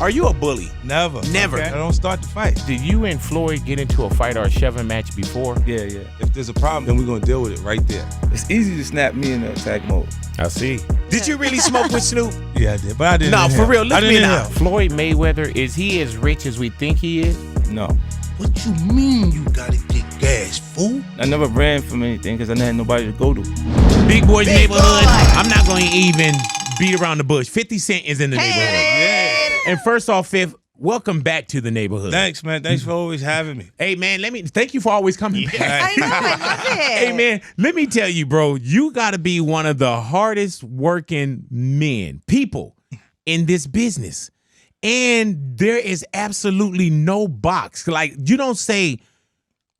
Are you a bully? Never. Never. Okay? I don't start the fight. Did you and Floyd get into a fight or a shoving match before? Yeah. If there's a problem, then we're going to deal with it right there. It's easy to snap me in the attack mode. I see. Did you really smoke with Snoop? Yeah, I did. But I didn't. No, for real. Look me now. Floyd Mayweather, is he as rich as we think he is? No. What you mean you gotta get gas, fool? I never ran from anything because I didn't have nobody to go to. Big Boy's neighborhood. I'm not going to even beat around the bush. 50 Cent is in the neighborhood. Yeah. And first off, Fifth, welcome back to the neighborhood. Thanks, man. Thanks for always having me. Hey, man, thank you for always coming back. I know, I love it. Hey, man, let me tell you, bro, you got to be one of the hardest working people in this business. And there is absolutely no box. Like, you don't say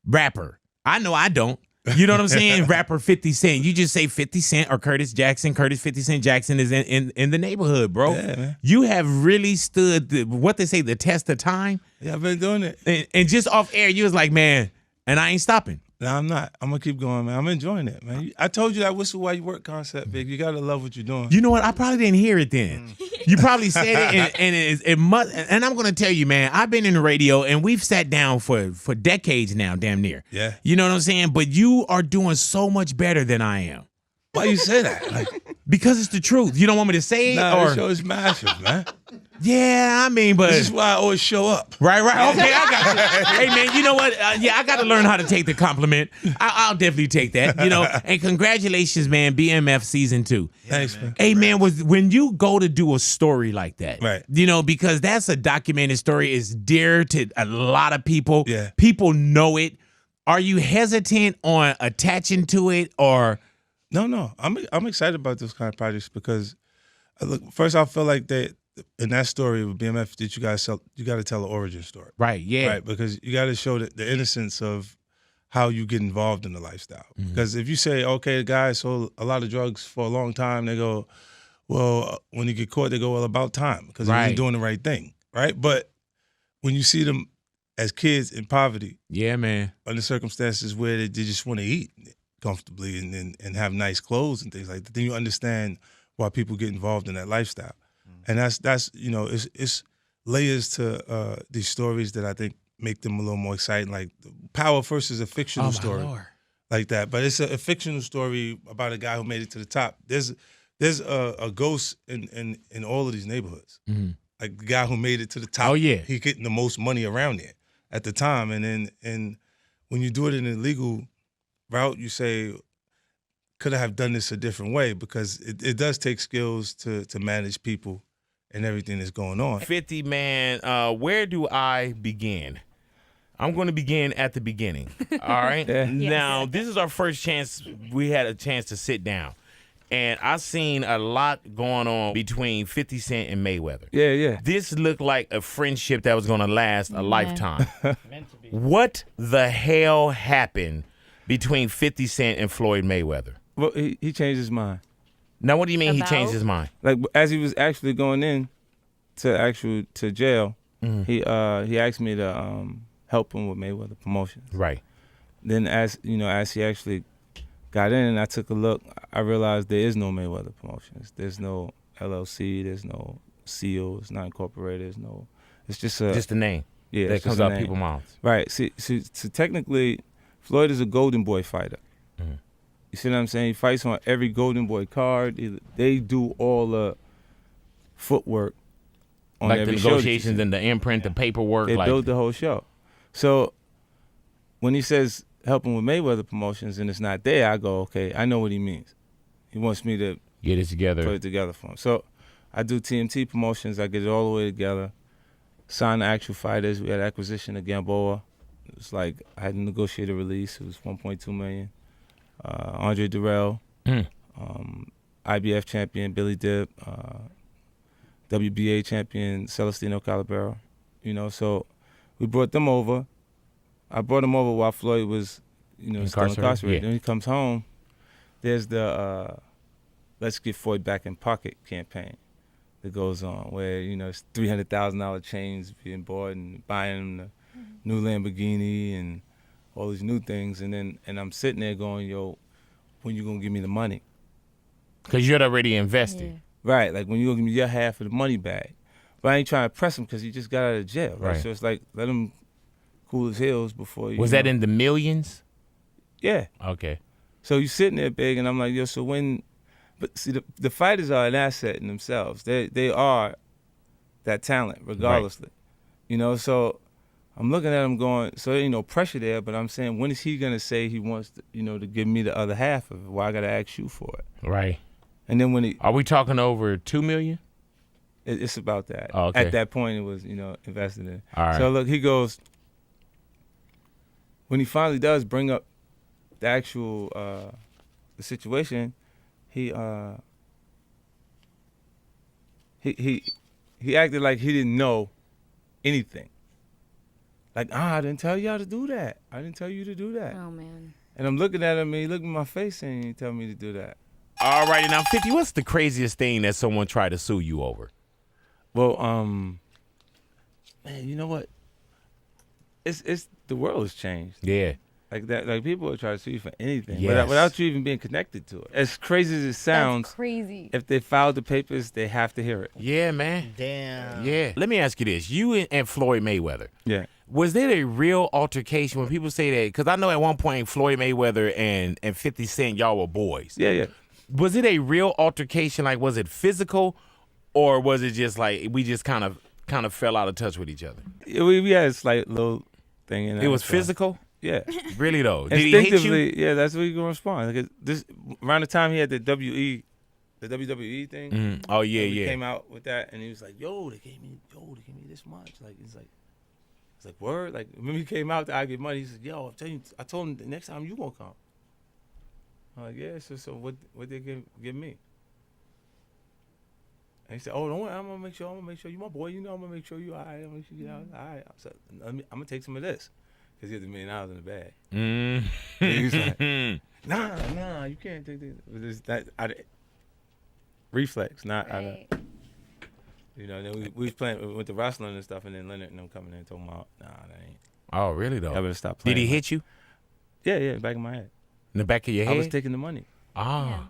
rapper. I know I don't. You know what I'm saying? Rapper 50 Cent. You just say 50 Cent or Curtis Jackson. Curtis 50 Cent Jackson is in the neighborhood, bro. Yeah, man. You have really stood, the test of time. Yeah, I've been doing it. And just off air, you was like, man, and I ain't stopping. No, I'm not. I'm going to keep going, man. I'm enjoying it, man. I told you that whistle while you work concept, big. You got to love what you're doing. You know what? I probably didn't hear it then. You probably said it, and it must. And I'm going to tell you, man, I've been in the radio, and we've sat down for decades now, damn near. Yeah. You know what I'm saying? But you are doing so much better than I am. Why you say that? Because it's the truth. You don't want me to say it? Nah, or this show is massive, man. Yeah, I mean, but This is why I always show up. Right. Okay, I got you. Hey, man, you know what? I got to learn how to take the compliment. I'll definitely take that, And congratulations, man, BMF season 2. Thanks, man. Hey, man, when you go to do a story like that, right? Because that's a documented story, is dear to a lot of people. Yeah. People know it. Are you hesitant on attaching to it, or? No. I'm excited about those kind of projects because, first I feel like that. In that story with BMF, that you got to tell the origin story. Right, yeah. Right, because you got to show the innocence of how you get involved in the lifestyle. Mm-hmm. Because if you say, okay, the guy sold a lot of drugs for a long time, they go, well, when he get caught, they go, well, about time, because he wasn't doing the right thing, right? But when you see them as kids in poverty, yeah, man, under circumstances where they just want to eat comfortably and have nice clothes and things like that, then you understand why people get involved in that lifestyle. And that's it's layers to these stories that I think make them a little more exciting. Like Power First is a fictional story like that, but it's a fictional story about a guy who made it to the top. There's a ghost in all of these neighborhoods. Mm-hmm. Like the guy who made it to the top. Oh yeah, he getting the most money around there at the time. And when you do it in a legal route, you say, could I have done this a different way? Because it does take skills to manage people and everything that's going on. 50, man, where do I begin? I'm going to begin at the beginning, all right? Yeah. Now, this is our first chance. We had a chance to sit down, and I seen a lot going on between 50 Cent and Mayweather. Yeah. This looked like a friendship that was going to last a lifetime. What the hell happened between 50 Cent and Floyd Mayweather? Well, he changed his mind. Now, what do you mean he changed his mind? Like as he was actually going in to jail, he asked me to help him with Mayweather Promotions. Right. Then as he actually got in and I took a look, I realized there is no Mayweather Promotions. There's no LLC. There's no CO. It's not incorporated. It's just a name. Yeah, that comes out people's mouths. Right. See, so technically, Floyd is a Golden Boy fighter. Mm-hmm. You see what I'm saying? He fights on every Golden Boy card. They do all the footwork on like every the show. Negotiations and the imprint, the paperwork. They build the whole show. So when he says helping with Mayweather Promotions and it's not there, I go, okay, I know what he means. He wants me to get it together. Put it together for him. So I do TMT Promotions. I get it all the way together. Sign the actual fighters. We had acquisition of Gamboa. It was like I had to negotiate a release. It was $1.2 million. Andre Durrell, IBF champion Billy Dip, WBA champion Celestino Calabero. So we brought them over. I brought them over while Floyd was, still incarcerated. Yeah. Then he comes home. There's the Let's Get Floyd Back in Pocket campaign that goes on, where it's $300,000 chains being bought and buying him the new Lamborghini and all these new things, and I'm sitting there going, yo, when you gonna give me the money? Because you're already invested. Yeah. Right, like when you gonna give me your half of the money back. But I ain't trying to press him because he just got out of jail, right? Right. So it's like, let him cool his heels before you. Was that in the millions? Yeah. Okay. So you sitting there big, and I'm like, yo, so when, but see, the fighters are an asset in themselves. They are that talent, regardlessly. You know, so I'm looking at him going, so there ain't no pressure there, but I'm saying, when is he going to say he wants to, you know, to give me the other half of it? Why I got to ask you for it? Right. And then when he, Are we talking over $2 million? it's about that. Oh, okay. At that point, it was, you know, invested in. All right. So look, he goes, when he finally does bring up the actual, the situation, he acted like he didn't know anything. Like, I didn't tell y'all to do that. I didn't tell you to do that. Oh, man. And I'm looking at him, and he looked in my face and he tell me to do that. All righty. Now, 50, what's the craziest thing that someone tried to sue you over? Well, man, you know what? It's the world has changed. Yeah. Like that, like people will try to sue you for anything Yes. without you even being connected to it. As crazy as it sounds, That's crazy. if they filed the papers, they have to hear it. Yeah, man. Damn. Yeah. Let me ask you this. You and Floyd Mayweather. Yeah. Was there a real altercation when people say that? Because I know at one point Floyd Mayweather and 50 Cent, y'all were boys. Yeah, yeah. Was it a real altercation? Like, was it physical, or was it just like we just kind of fell out of touch with each other? Yeah, we had a slight little thing in there. It was so- physical? Yeah. Really, though? Did he hit you? Instinctively, yeah, that's what he gonna respond. Like this around the time he had the WWE thing. Mhm. Oh, yeah, he yeah. came out with that, and he was like, "Yo, they gave me this much." Like it's like word. Like when he came out to I get money, he said, "Yo, I told him the next time you gonna come." I'm like, "Yeah." So what they give me? And he said, "Oh, don't worry, I'm gonna make sure you my boy. You know, I'm gonna make sure you all right. I'm gonna make sure you all right." I said, I'm gonna take some of this. Because he had $1 million in the bag. Mm. And he was like, nah, you can't take this. But it's that reflex, not out of, Right. you know. Then we was playing with the wrestling and stuff, and then Leonard and them coming in and talking about, nah, that ain't. Oh, really, though? I better stop playing. Did he like- hit you Yeah, back of my head. in the back of your I head? was taking the money. Ah. Yeah.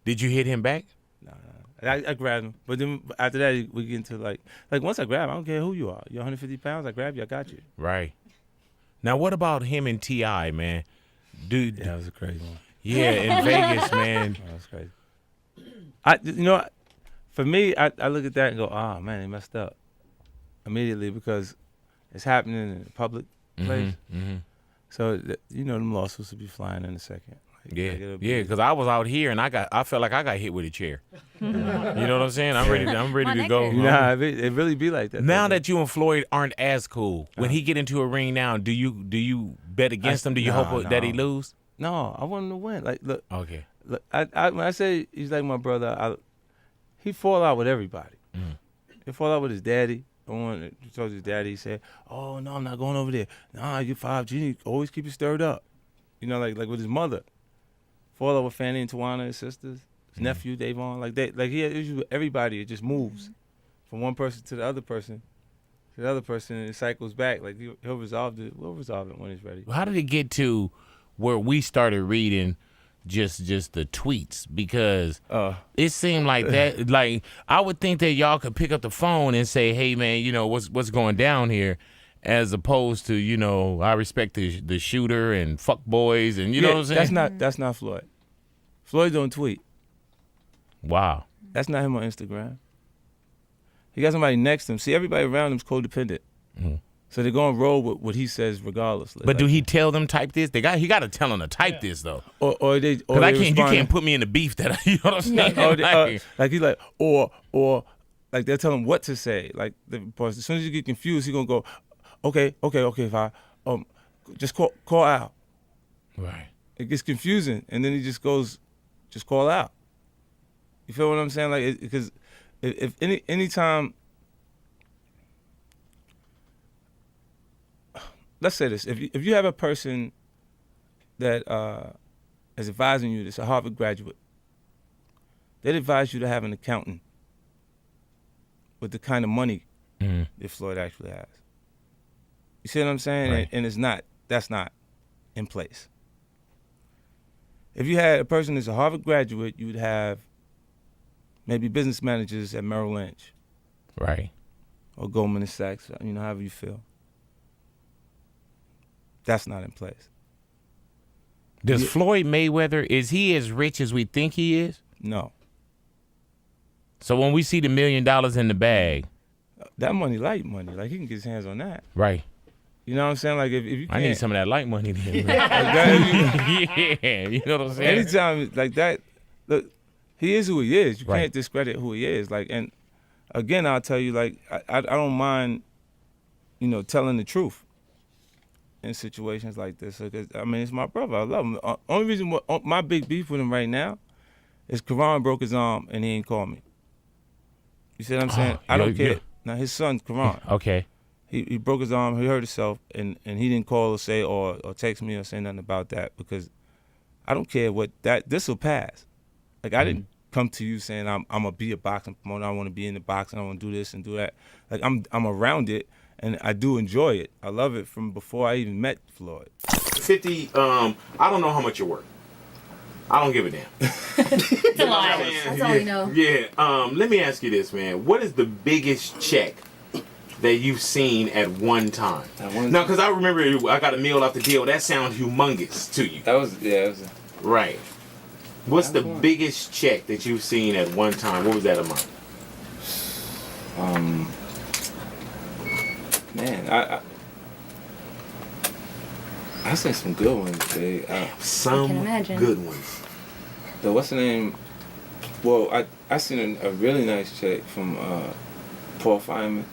Did you hit him back? Nah. I grabbed him, but then after that we get into like once I grab him, I don't care who you are. You're 150 pounds. I grab you. I got you. Right. Now, what about him and T.I., man? Dude, Yeah, that was a crazy one. yeah, in Vegas, man. That was crazy. For me, I look at that and go, oh man, they messed up immediately because it's happening in a public place. Mm-hmm. So them lawsuits will be flying in a second. Yeah, it'll be- yeah, because I was out here and I felt like I got hit with a chair. You know what I'm saying? I'm ready My to neck go. hurts. Nah, it really be like that. Now though. that you and Floyd aren't as cool, when he get into a ring now, do you bet against him? Do you hope that he lose? No, I want him to win. Like, look, Okay. when I say he's like my brother, he fall out with everybody. He fall out with his daddy. He told his daddy, he said, "Oh no, I'm not going over there. Nah, you 5G. Always keep it stirred up." You know, like with his mother. Fall out with Fanny and Tawana, his sisters, his nephew Davon. He had issues with everybody. It just moves from one person to the other person, and it cycles back. Like he'll resolve it. We'll resolve it when he's ready. How did it get to where we started reading just the tweets? Because it seemed like that. Like I would think that y'all could pick up the phone and say, "Hey, man, you know what's going down here," as opposed to I respect the shooter and fuck boys and you know what I'm saying. That's not Floyd. Floyd don't tweet. Wow. That's not him on Instagram. He got somebody next to him. See, everybody around him's codependent. So they're going to roll with what he says regardless. But do he tell them type this? He got to tell them to type this though. Or they Because you can't put me in the beef that you know what I'm saying. like he's like or like they'll tell him what to say. Like as soon as you get confused, he's gonna go, okay, fine. Just call out. Right. It gets confusing, and then he just goes, just call out. You feel what I'm saying? Like because if anytime. Let's say this: if you have a person that is advising you, that's a Harvard graduate, they'd advise you to have an accountant with the kind of money that Floyd actually has. You see what I'm saying? Right. And that's not in place. If you had a person that's a Harvard graduate, you would have maybe business managers at Merrill Lynch. Right. or Goldman Sachs, you know, however you feel. That's not in place. Does Floyd Mayweather, is he as rich as we think he is? No. So when we see the $1 million in the bag, That money, light money. Like, he can get his hands on that. right? You know what I'm saying? Like, if you can't. I need some of that light money then. Like that, Yeah, you know what I'm saying? anytime, like that, look, he is who he is. You Right. can't discredit who he is. Like, and again, I'll tell you, like, I don't mind, you know, telling the truth in situations like this. Because, I mean, it's my brother. I love him. Only reason my big beef with him right now is Karan broke his arm and he ain't called me. You see what I'm saying? I don't care. yeah. Now, his son, Karan, Okay. he broke his arm, he hurt himself, and he didn't call or say or text me or say nothing about that, because I don't care what this will pass. Like, I didn't come to you saying I'm gonna be a boxing promoter, I want to be in the boxing, I want to do this and do that. Like, I'm around it and I do enjoy it. I love it from before I even met Floyd. 50, I don't know how much you're worth. I don't give a damn. It's a lie. That's all we know. Yeah. Let me ask you this, man. What is the biggest check that you've seen at one time? No, because I remember I got a meal off the deal. That sounds humongous to you. That was Right. What's the biggest check that you've seen at one time? What was that amount? Man, I seen some good ones, babe. Some imagine. good ones. What's the name? Well, I seen a really nice check from Paul Fineman.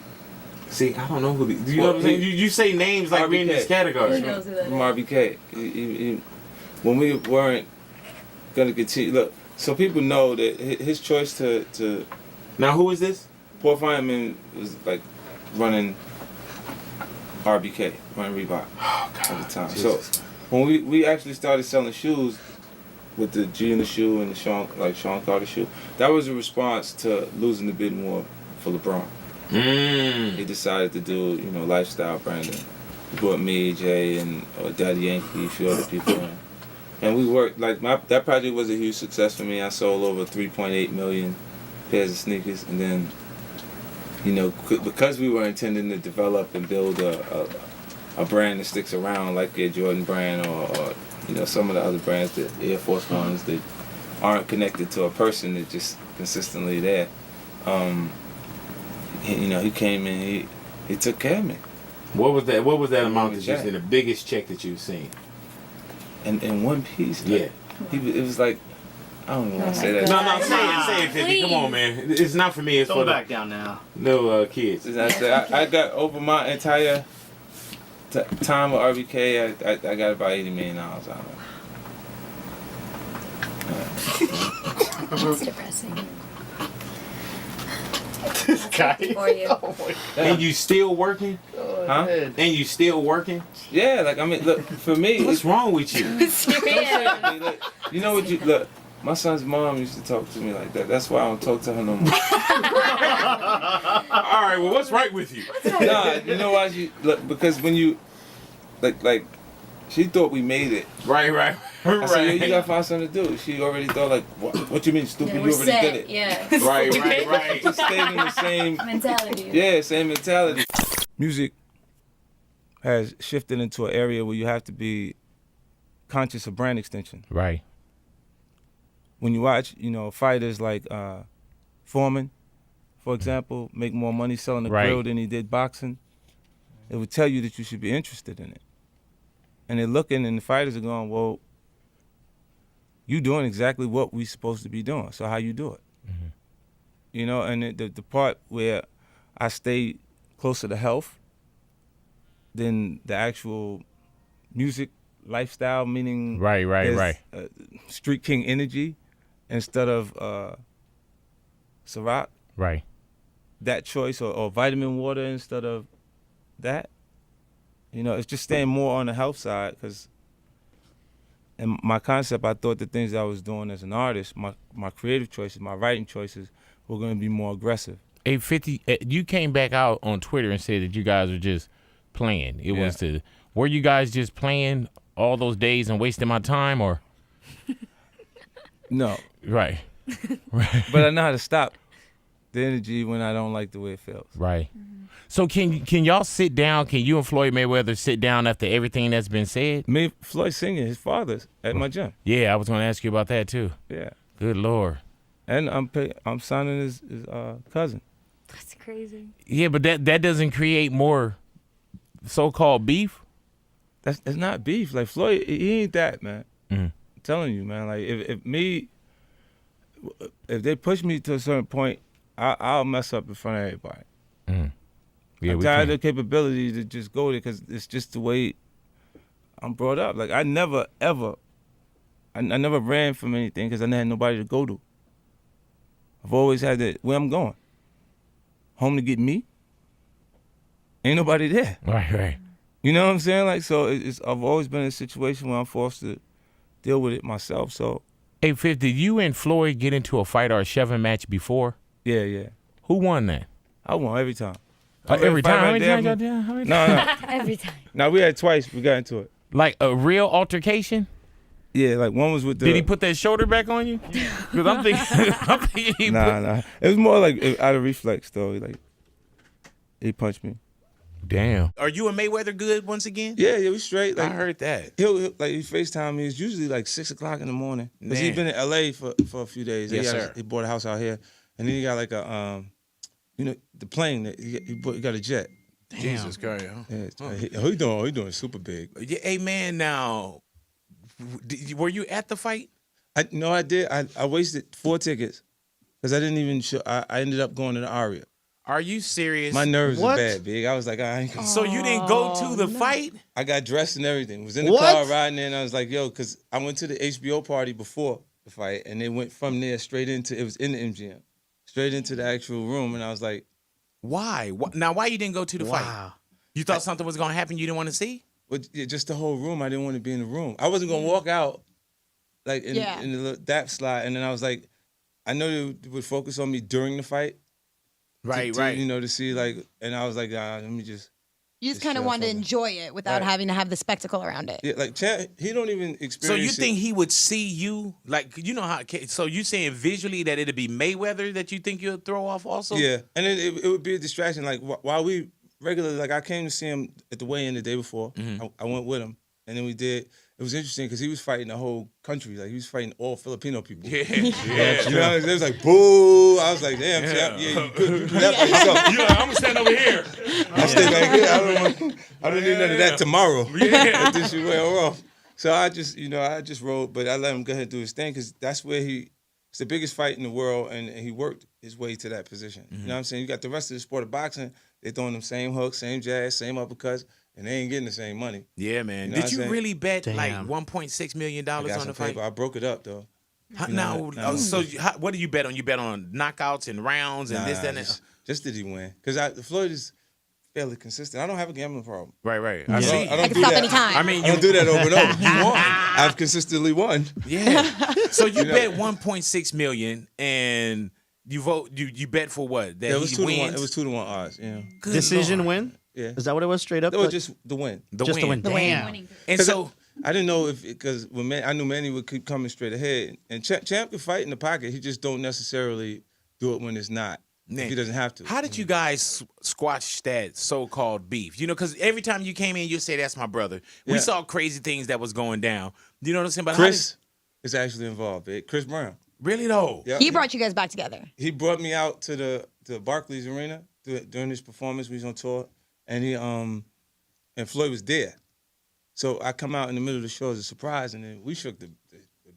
See, I don't know who you know Well, what I'm saying? You say names like we're in this RBK. category. Who knows who that From is? RBK. He, when we weren't gonna continue, look, so people know that his choice to Now, who is this? Paul Fineman was like running RBK, running Reebok at the time. Jesus. So when we actually started selling shoes with the G in the shoe and the Sean Carter shoe, that was a response to losing the bid war for LeBron. He decided to do, you know, lifestyle branding. He brought me, Jay, and Daddy Yankee, a few other people in. And we worked, like, that project was a huge success for me. I sold over 3.8 million pairs of sneakers. And then, you know, because we were intending to develop and build a brand that sticks around, like the Jordan brand or you know, some of the other brands, the Air Force Ones that aren't connected to a person, that just consistently there. You know, he came in, he took care of me. What was that? What was that amount that you seen? The biggest check that you've seen? In one piece. Yeah. It was like, I don't even want to say that. No, say it, 50. Come on, man. It's not for me. It's for back down now. No kids. I got over my entire time with RBK, I got about $80 million out of it. That's depressing. This guy. For you. Oh my God. And you still working? Huh? And you still working? Yeah, like, I mean, look, for me, What's wrong with you? Serious. look, you know what look, my son's mom used to talk to me like that. That's why I don't talk to her no more. All right, well, what's right with you? Nah, you know why look, because when you, like, she thought we made it. Right. I said, you gotta find something to do. She already thought, like, what you mean, stupid? Yeah, You we're already set. did it. Yeah. Right. Just stayed in the same, Mentality. yeah, same mentality. Music has shifted into an area where you have to be conscious of brand extension. Right. When you watch, you know, fighters like Foreman, for example, make more money selling the Right. grill than he did boxing, it would tell you that you should be interested in it. And they're looking, and the fighters are going, well, you doing exactly what we supposed to be doing, so how you do it? Mm-hmm. You know, and the part where I stay closer to health than the actual music lifestyle, meaning Right. Street King energy instead of Ciroc, Right. that choice, or vitamin water instead of that. You know, it's just staying more on the health side, because in my concept, I thought the things that I was doing as an artist, my creative choices, my writing choices, were going to be more aggressive. Hey, 50, you came back out on Twitter and said that you guys were just playing. Were you guys just playing all those days and wasting my time, or? No, Right. but I know how to stop the energy when I don't like the way it feels. Right. So can y'all sit down? Can you and Floyd Mayweather sit down after everything that's been said? Me, Floyd singing his father's at my gym. Yeah, I was going to ask you about that too. Yeah, Good Lord. and I'm signing his cousin. That's crazy. Yeah, but that doesn't create more so-called beef. That's not beef. Like Floyd, he ain't that, man. Mhm. I'm telling you, man. Like if they push me to a certain point, I'll mess up in front of everybody. Yeah, I'm we tired can. of the capability to just go there because it's just the way I'm brought up. Like I never ever, I never ran from anything because I never had nobody to go to. I've always had that where I'm going. Home to get me. Ain't nobody there. Right. You know what I'm saying? Like so, I've always been in a situation where I'm forced to deal with it myself. So Hey, Fifth, did you and Floyd get into a fight or a shoving match before? yeah, Who won that? I won every time. Every time? How many Right times y'all did? How many No. Every time. No, we had twice. We got into it. Like a real altercation? Yeah, like one was with the. Did he put that shoulder back on you? Because I'm thinking he Nah. It was more like out of reflex though. Like he punched me. Damn. Are you and Mayweather good once again? Yeah, we straight. Like I heard that. he'll like he FaceTime me. It's usually like 6 o'clock in the morning. Cause he's Man. been in LA for a few days. Yes, sir. He bought a house out here, and then he got like a the plane that he got a jet. Jesus Christ. Yeah, he doing super big. Yeah, hey, man, now, were you at the fight? I did. I wasted 4 tickets because I didn't even show. I ended up going to the Aria. Are you serious? My nerves What? are bad, big. I was like, I ain't gonna. So you didn't go to the fight? I got dressed and everything. Was in the What? car riding there, and I was like, yo, because I went to the HBO party before the fight, and they went from there straight into, it was in the MGM, straight into the actual room, and I was like, Why? Now, why you didn't go to the fight? Wow. You thought something was going to happen you didn't want to see? well, yeah, just the whole room. I didn't want to be in the room. I wasn't gonna walk out like in the little dap slide, and then I was like, I know they would focus on me during the fight. Right, to, right. You know, to see like, and I was like, let me just. You just Just kind of chill wanted to from it. enjoy it without Right. having to have the spectacle around it. Yeah, like Champ, he don't even experience. So you it. think he would see you? Like, you know how, so you saying visually that it'd be Mayweather that you think you'll throw off also? Yeah, and then it would be a distraction. Like while we regularly, like I came to see him at the weigh-in the day before. I went with him, and then we did. It was interesting because he was fighting the whole country. Like he was fighting all Filipino people. Yeah. You know, it was like boo. I was like, damn, Champ, yeah, you could do that for yourself. You're like, I'm going to stand over here. I stay back here. I don't need none of that tomorrow. If this shit went off. So I just rode, but I let him go ahead and do his thing because that's where it's the biggest fight in the world, and he worked his way to that position. You know what I'm saying? You got the rest of the sport of boxing, they throwing them same hooks, same jabs, same uppercuts, and they ain't getting the same money. Yeah, man. You know Did what you I'm saying? really bet like Damn. $1.6 million I got on some the fight? paper. I broke it up though. Now, nah. so what do you bet on? You bet on knockouts and rounds and this, that, and that? just did he win? Because Floyd is fairly consistent. I don't have a gambling problem. Right. I see. don't I can do stop that. anytime. I mean, I don't do that over and over. You won. I've consistently won. Yeah. So you bet 1.6 million and you bet for what? That Yeah, it was he 2 to wins? 1. It was 2 to 1 odds. Yeah. Good Decision Lord. win? Yeah. Is that what it was? Straight up? It was just the win. just the win. Damn. Winning. And 'Cause so I didn't know because when I knew Manny would keep coming straight ahead, and Champ could fight in the pocket. He just don't necessarily do it when it's not. If he doesn't have to. how did you guys squash that so-called beef? You know, because every time you came in, you say, that's my brother. We Yeah. saw crazy things that was going down. You know what I'm saying? But Chris is actually involved. Chris Brown. really though? Yeah, He brought you guys back together. He brought me out to the Barclays Arena during his performance. We was on tour, and and Floyd was there. So I come out in the middle of the show as a surprise, and then we shook the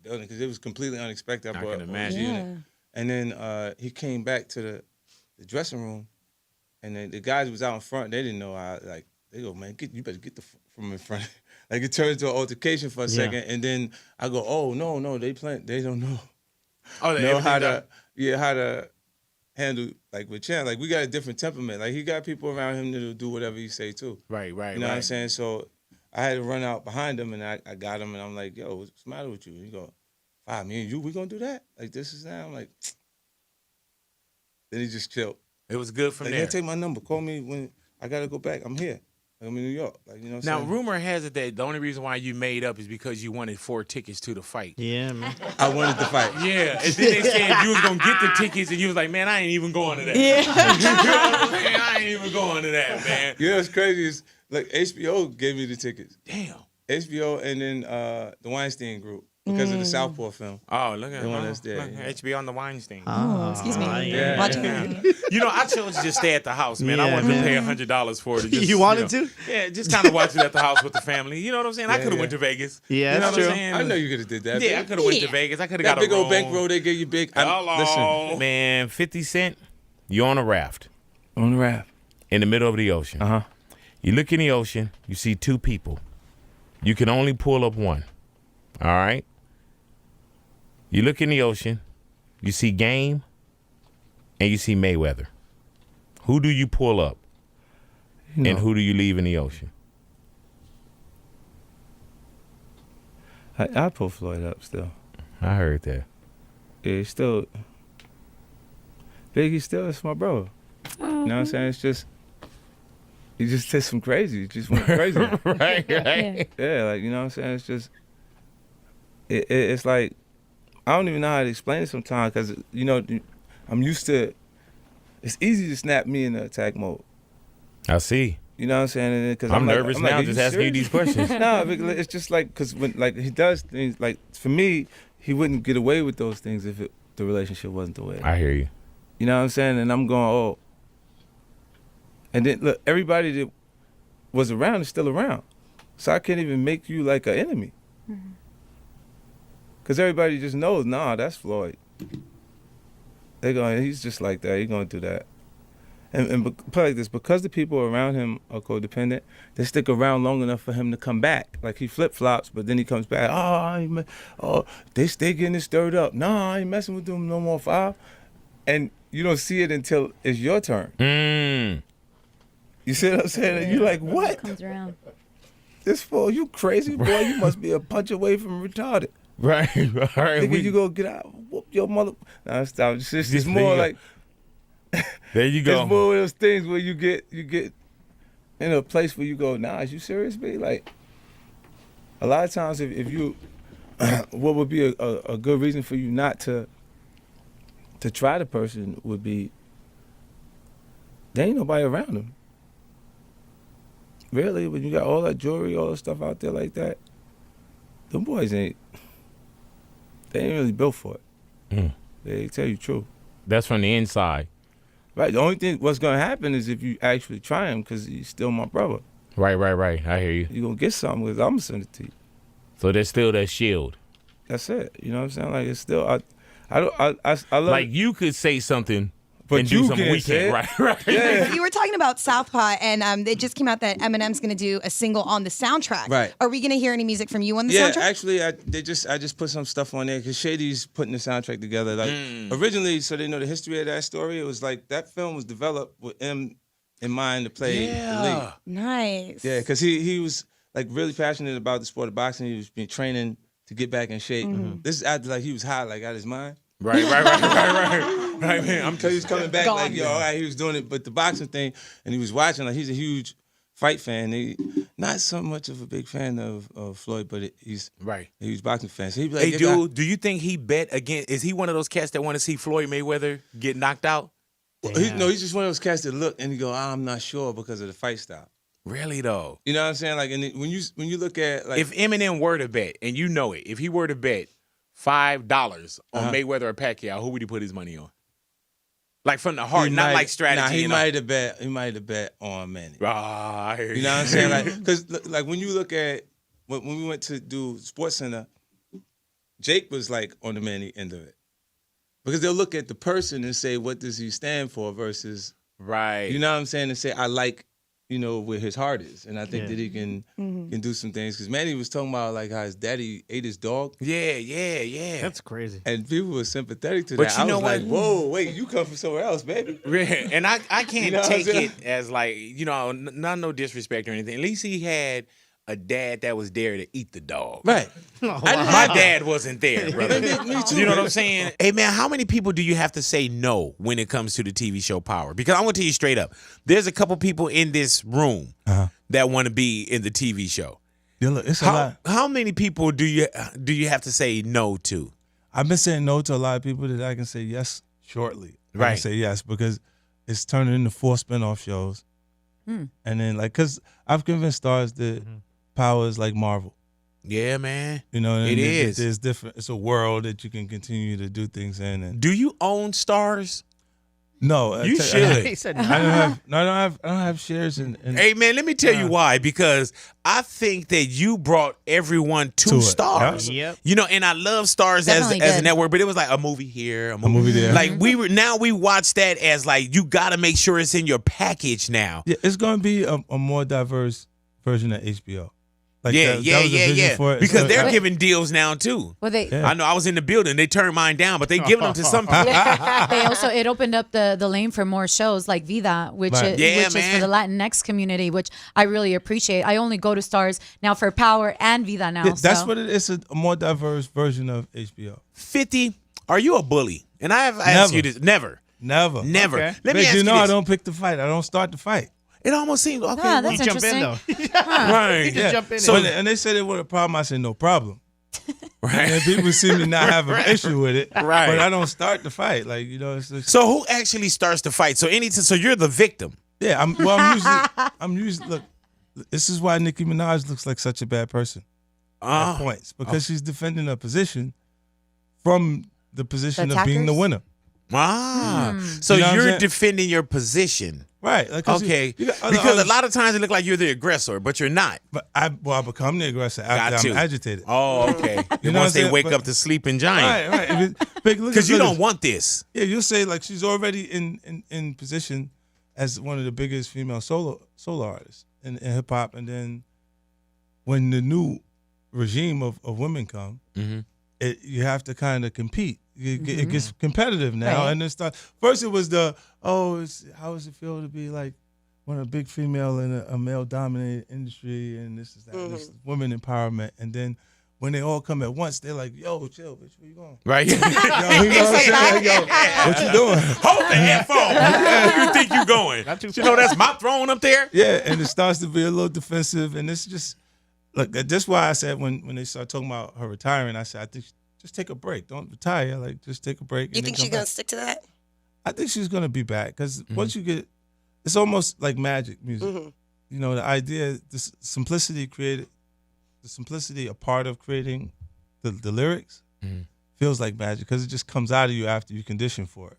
building because it was completely unexpected. I brought can his imagine. unit. And then he came back to the dressing room, and then the guys was out in front. They didn't know. They go, man, you better get from in front. Like it turned into an altercation for a second, and then I go, oh no, they don't know. Oh, Know how to handle like with Chan. Like we got a different temperament. Like he got people around him that'll do whatever he say too. Right. You know what I'm saying? So I had to run out behind him, and I got him, and I'm like, yo, what's the matter with you? And he go, me and you, we gonna do that? Like this is now? I'm like, then he just chilled. It was good from Like, there. yeah, take my number. Call me when I gotta go back. I'm here. Like, I'm in New York. Like, you know what I'm Now, saying? rumor has it that the only reason why you made up is because you wanted 4 tickets to the fight. Yeah, man. I wanted to fight. Yeah, and then they said you was gonna get the tickets, and you was like, "Man, I ain't even going to that." Yeah, man, I ain't even going to that, man. You know what's crazy is like HBO gave me the tickets. Damn. HBO and then the Weinstein Group because of the Southpaw film. Oh, look at The one that's there, look, yeah. HBO on the Weinstein. Oh, excuse me. yeah. Watching You know, I chose to just stay at the house, man. I Yeah, wanted man. to pay $100 for it. To just, You wanted know, to? Yeah, just kind of watch it at the house with the family. You know what I'm saying? I could have went to Vegas. Yeah, you know that's what true. I'm saying? I know you could have did that. Yeah, I baby. could have went to Yeah. Vegas. I could have That got big a old room. bankroll they gave you big. Hello. Listen, Man, 50 Cent, you're on a raft on the raft. in the middle of the ocean. Uh-huh. You look in the ocean, you see 2 people. You can only pull up one. All right? You look in the ocean, you see Game, and you see Mayweather. Who do you pull up? And who do you leave in the ocean? I pull Floyd up still. I heard that. Yeah, he's still. Biggie still is my bro. You know what I'm saying? It's just. He just did some crazy. He just went crazy. right. Yeah, like, you know what I'm saying? It's just. It's like. I don't even know how to explain it sometimes because, you know, I'm used to. It's easy to snap me in the attack mode. I see. You know what I'm saying? Cause I'm like- nervous I'm like, now "Are just asking you serious?" these questions. No, it's just like, because when like he does things, like for me, he wouldn't get away with those things if the relationship wasn't the way. I hear you. You know what I'm saying? And I'm going, oh. And then look, everybody that was around is still around. So I can't even make you like an enemy. Because everybody just knows, nah, that's Floyd. They're going, he's just like that. He's going to do that. And put it like this, because the people around him are codependent, they stick around long enough for him to come back. Like he flip-flops, but then he comes back. They stay getting it stirred up. Nah, I ain't messing with them no more, 5. And you don't see it until it's your turn. You see what I'm saying? And you're like, what? Comes around. This fool, you crazy, boy. You must be a punch away from retarded. Right. Nigga, you go get out, whoop your mother. Nah, stop. It's more like, There you go. it's more of those things where you get in a place where you go, nah, is you serious, B? Like, a lot of times if you, what would be a good reason for you not to try the person would be, there ain't nobody around him. Really, when you got all that jewelry, all that stuff out there like that, them boys they ain't really built for it. They tell you the truth. That's from the inside. Right, the only thing what's gonna happen is if you actually try him, because he's still my brother. Right. I hear you. You're gonna get something because I'm gonna send it to you. So there's still that shield. That's it. You know what I'm saying? Like, it's still, I love Like it. you could say something But and do you something can't we say can't. it. Right. Yeah. You were talking about Southpaw, and it just came out that Eminem's going to do a single on the soundtrack. Right. Are we going to hear any music from you on the Yeah, soundtrack? actually, I just put some stuff on there because Shady's putting the soundtrack together. Like originally, so they know the history of that story. It was like that film was developed with him in mind to play the lead. Nice. Yeah, because he was like really passionate about the sport of boxing. He was been training to get back in shape. This is after like he was high, like out of his mind. Right, man. I'm Because he was coming back Gone. like, yo, all right, he was doing it. But the boxing thing, and he was watching, like he's a huge fight fan. Not so much of a big fan of Floyd, but he's right. a huge boxing fan. So he'd be like, Hey, "Yeah, dude, do you think he bet against? Is he one of those cats that want to see Floyd Mayweather get knocked out? he's just one of those cats that look and he go, I'm not sure because of the fight style. Really though? You know what I'm saying? Like, and when you look at like, If Eminem were to bet, and you know it, if he were to bet $5 on Mayweather or Pacquiao, who would he put his money on? Like from the heart, not like strategy. Nah, he you know? might have bet on Manny. Ah, I hear You know what I'm saying? Like, because like when you look at when we went to do Sports Center, Jake was like on the Manny end of it, because they'll look at the person and say, what does he stand for versus, Right. you know what I'm saying, and say, I like, where his heart is, and I think that he can do some things. Because Manny was talking about like how his daddy ate his dog, Yeah. That's crazy. and people were sympathetic to But that. you I know was like, what? whoa, wait, you come from somewhere else, baby. And I can't You know what I'm take saying? it as like, not no disrespect or anything. At least he had a dad that was there to eat the dog. Right. My dad wasn't there, brother. Me too. You know what I'm saying? Hey, man, how many people do you have to say no when it comes to the TV show Power? Because I want to tell you straight up, there's a couple people in this room that want to be in the TV show. Yeah, look, it's a lot. How many people do you have to say no to? I've been saying no to a lot of people that I can say yes shortly. I Right. can say yes because it's turning into 4 spinoff shows. And then, like, because I've convinced Starz that Power is like Marvel. Yeah, man. You know, and It is. There's different. It's a world that you can continue to do things in. And Do you own Starz? no, You should. He said I don't have shares in. Hey, man, let me tell you why. Because I think that you brought everyone to To it. Starz. Yep. You know, and I love Starz Definitely as a good. network, but it was like a movie here, a movie there. Like we watch that as like you got to make sure it's in your package now. Yeah, it's going to be a more diverse version of HBO. Like Yeah, that was the vision for it. Because So, they're I- giving deals now too. Well, they Yeah. I know I was in the building. They turned mine down, but they giving them to some people. they also it opened up the lane for more shows like Vida, which Right. is, Yeah, which is man. for the Latinx community, which I really appreciate. I only go to Starz now for Power and Vida now. Yeah, that's so. what it is. A more diverse version of HBO. 50, are you a bully? And I have asked Never. you this. Never. Never. Never. Okay. Let me Big, ask you you know this. I don't pick the fight. I don't start the fight. It almost seems okay. Ah, well, that's Jump in interesting. though. right. Just jump in. So- And they said it was a problem. I said no problem. Right. And people see me not have an issue with it. Right. But I don't start the fight. Like, you know, it's just, So who actually starts the fight? So you're the victim. yeah. I'm usually look. This is why Nicki Minaj looks like such a bad person at points because she's defending her position from the position of being the attackers? winner. So You know what I'm you're saying? defending your position. Right. Like, 'cause Okay. you got other Because a artists- lot of times it look like you're the aggressor, but you're not. But I become the aggressor after Got I'm to. agitated. Oh, okay. You know Once what they I'm wake saying? up to sleeping giant. Right. Because you don't want this. Yeah, you'll say like she's already in position as one of the biggest female solo artists in hip hop, and then when the new regime of women come, you have to kind of compete. It gets competitive now, Right. and then first it was how does it feel to be like one a big female in a male dominated industry, and this is that, this is women empowerment, and then when they all come at once, they're like, yo, chill, bitch, where you going? Right? Yo, you know what I'm saying? Like, yo, what you doing? Hold the headphone. Where you think you going? You know that's my throne up there? Yeah, and it starts to be a little defensive, and it's just look. That's why I said when they start talking about her retiring, I said I think just take a break. Don't retire. Like just take a break. You and think then she's come gonna back. stick to that? I think she's gonna be back because once you get, it's almost like magic music. You know, the idea, the simplicity a part of creating the lyrics feels like magic because it just comes out of you after you condition for it.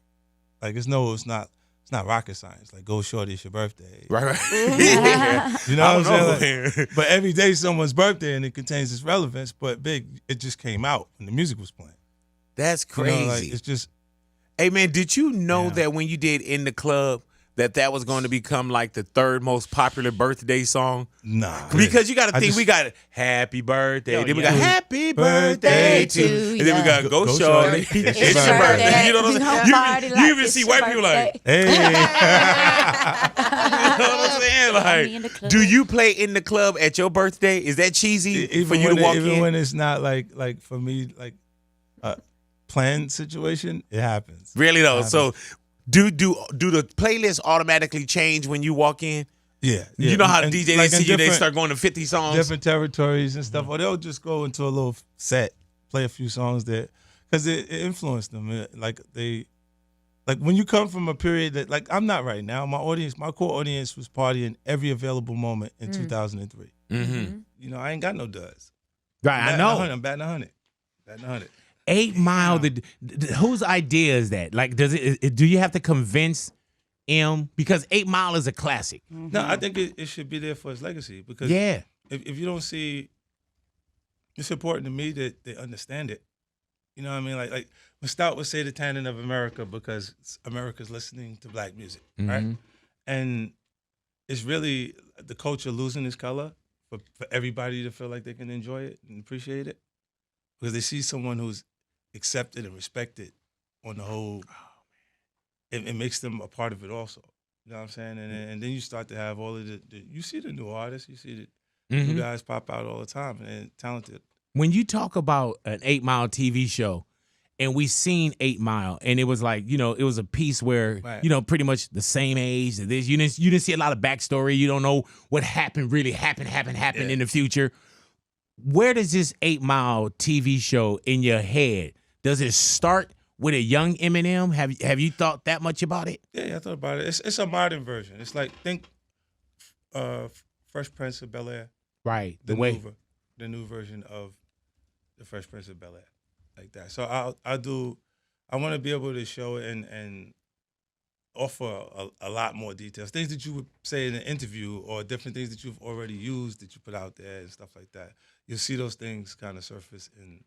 Like it's not rocket science. Like go shorty, it's your birthday. Right. You know what I'm saying? know. Like, but every day someone's birthday and it contains its relevance. But it just came out when the music was playing. That's You know, crazy. like, it's just Hey, man, did you know that when you did In the Club, that was going to become like the third most popular birthday song? nah. Because you got to I think just- we got Happy Birthday, Oh, then we yeah. got Happy Birthday to, to and then we got ya. Go Go Shorty, Shorty. it's It's your your birthday. birthday. You know what We I'm gon' party saying? like You even it's see your white people like, birthday. you Hey. know what I'm saying? me in the Like, club. do you play In the Club at your birthday? Is that cheesy for you to walk even in? when it's not like for me like a planned situation, it happens. Really though, It so do the playlists automatically change when you walk in? Yeah. You know how the And, DJ like, they in see you, they different- start going to 50 songs. different territories and stuff, or they'll just go into a little set, play a few songs there, because it influenced them. Like when you come from a period that, like, I'm not right now. My core audience was partying every available moment in 2003. Mm-hmm. You know, I ain't got no duds. Right, I know. I'm batting 100. Batting 100. 8 Mile. Whose idea is that? Like, do you have to convince M? Because 8 Mile is a classic. No, I think it should be there for its legacy because Yeah. if you don't see, it's important to me that they understand it. You know what I mean? Like when Stout would say the tanning of America because America's listening to black music, right? And it's really the culture losing its color for everybody to feel like they can enjoy it and appreciate it because they see someone who's accepted and respected on the whole. It makes them a part of it also. You know what I'm saying? And then you start to have all of the you see the new artists, you see New guys pop out all the time and talented. When you talk about an 8 Mile TV show, and we seen 8 Mile, and it was like, it was a piece where, Right. Pretty much the same age. This you didn't see a lot of backstory. You don't know what really happened in the future. Where does this 8 Mile TV show in your head? Does it start with a young Eminem? Have you thought that much about it? Yeah, I thought about it. It's a modern version. It's like think Fresh Prince of Bel-Air. Right. The new version of the Fresh Prince of Bel-Air. Like that. So I want to be able to show it and offer a lot more details. Things that you would say in an interview or different things that you've already used that you put out there and stuff like that. You'll see those things kind of surface in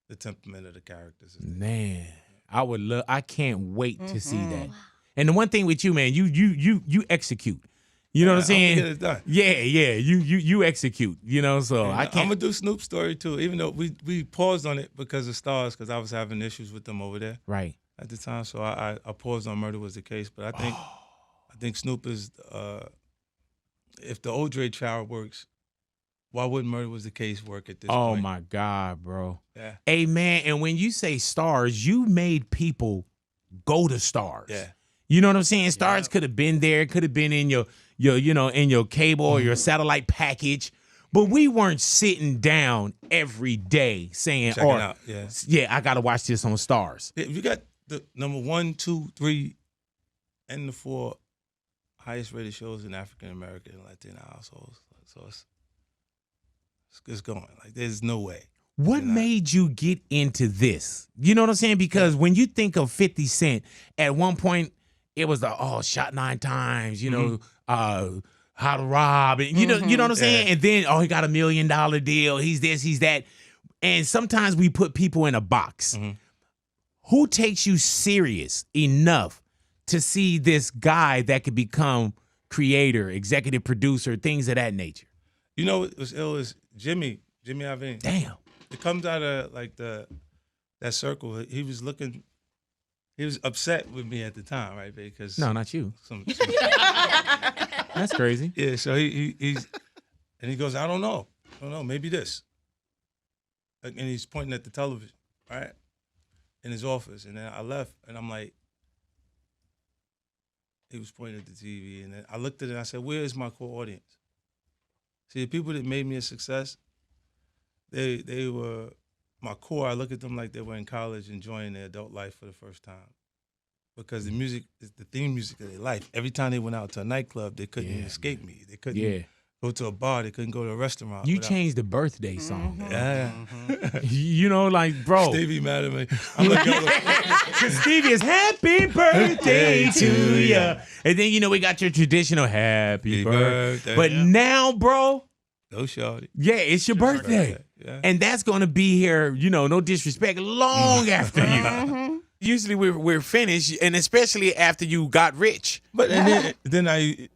the temperament of the characters. Man, I can't wait to see that. And the one thing with you, man, you execute. You know what I'm saying? I'm gonna get it done. Yeah. You execute. So And I I'm can't. gonna do Snoop's story too, even though we paused on it because of Starz, because I was having issues with them over there Right. at the time. So I paused on Murder Was the Case, but I think Snoop is if the old Dre child works, why wouldn't Murder Was the Case work at this point? Oh my God, bro. Yeah. Hey man, and when you say Starz, you made people go to Starz. Yeah. You know what I'm saying? Starz could have been there, could have been in your in your cable or your satellite package, but we weren't sitting down every day saying, Check it out. Yeah. Yeah, I gotta watch this on Starz. If you got the number 1, 2, 3, and the 4 highest rated shows in African American and Latino households, so it's going. Like there's no way. What made you get into this? You know what I'm saying? Because when you think of 50 Cent, at one point it was shot 9 times, how to rob, and you know what I'm saying? And then he got $1 million deal. He's this, he's that. And sometimes we put people in a box. Who takes you serious enough to see this guy that could become creator, executive producer, things of that nature? You know what was ill is Gimme Iovine. Damn. It comes out of like that circle. He was upset with me at the time, right? Because No, not you. some That's crazy. yeah. So he's and he goes, I don't know, maybe this. And he's pointing at the television, right, in his office. And then I left, and I'm like, he was pointing at the TV, and then I looked at it and I said, where is my core audience? See, the people that made me a success, they were my core. I look at them like they were in college enjoying their adult life for the first time. Because the music is the theme music of their life. Every time they went out to a nightclub, they couldn't escape me. They couldn't go to a bar. They couldn't go to a restaurant. You changed the birthday song. Yeah. Bro. Stevie mad at me. I'm like, Because Stevie is happy birthday to ya. And then, we got your traditional happy birthday. But now, bro. Go shorty. Yeah, it's your birthday. Yeah. And that's going to be here, no disrespect, long after you. Usually we're finished, and especially after you got rich. But and then I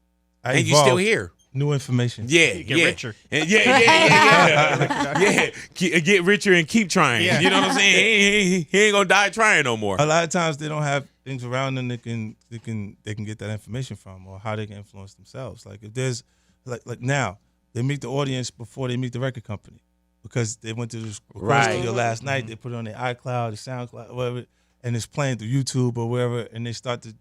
and you still here. New information. Yeah, Get richer. And yeah. Get richer and keep trying. Yeah. You know what I'm saying? He ain't gonna die trying no more. A lot of times they don't have things around them they can get that information from, or how they can influence themselves. Like if there's like now they meet the audience before they meet the record company, because they went to the recording studio last night. They put it on their iCloud, the SoundCloud, whatever, and it's playing through YouTube or wherever, and they start to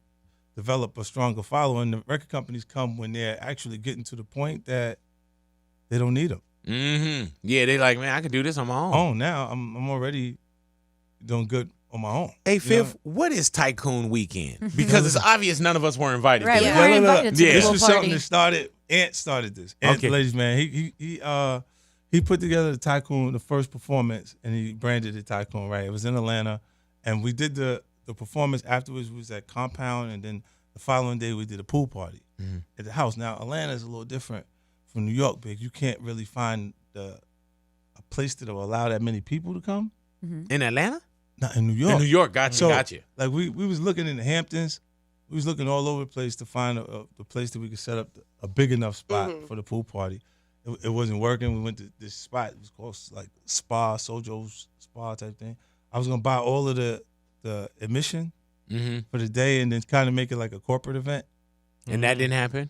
develop a stronger following. The record companies come when they're actually getting to the point that they don't need them. Mm-hmm. Yeah, they like, man, I can do this on my own. Oh, now I'm already doing good on my own. Hey, Fifth, what is Tycoon Weekend? Because it's obvious none of us were invited. Right, to we it. weren't invited to Yeah. the This pool was party. something that started. Ant started this. Ant, Okay. ladies, man, he put together the Tycoon, the first performance, and he branded it Tycoon. Right, it was in Atlanta, and we did the performance afterwards. We was at Compound, and then the following day we did a pool party at the house. Now Atlanta is a little different from New York, Big. You can't really find a place that will allow that many people to come. In Atlanta? Not in New York. In New York, gotcha. Like we was looking in the Hamptons, we was looking all over the place to find the place that we could set up a big enough spot for the pool party. It wasn't working. We went to this spot. It was called like Spa, Sojo's Spa type thing. I was gonna buy all of the admission for the day and then kind of make it like a corporate event. And that didn't happen?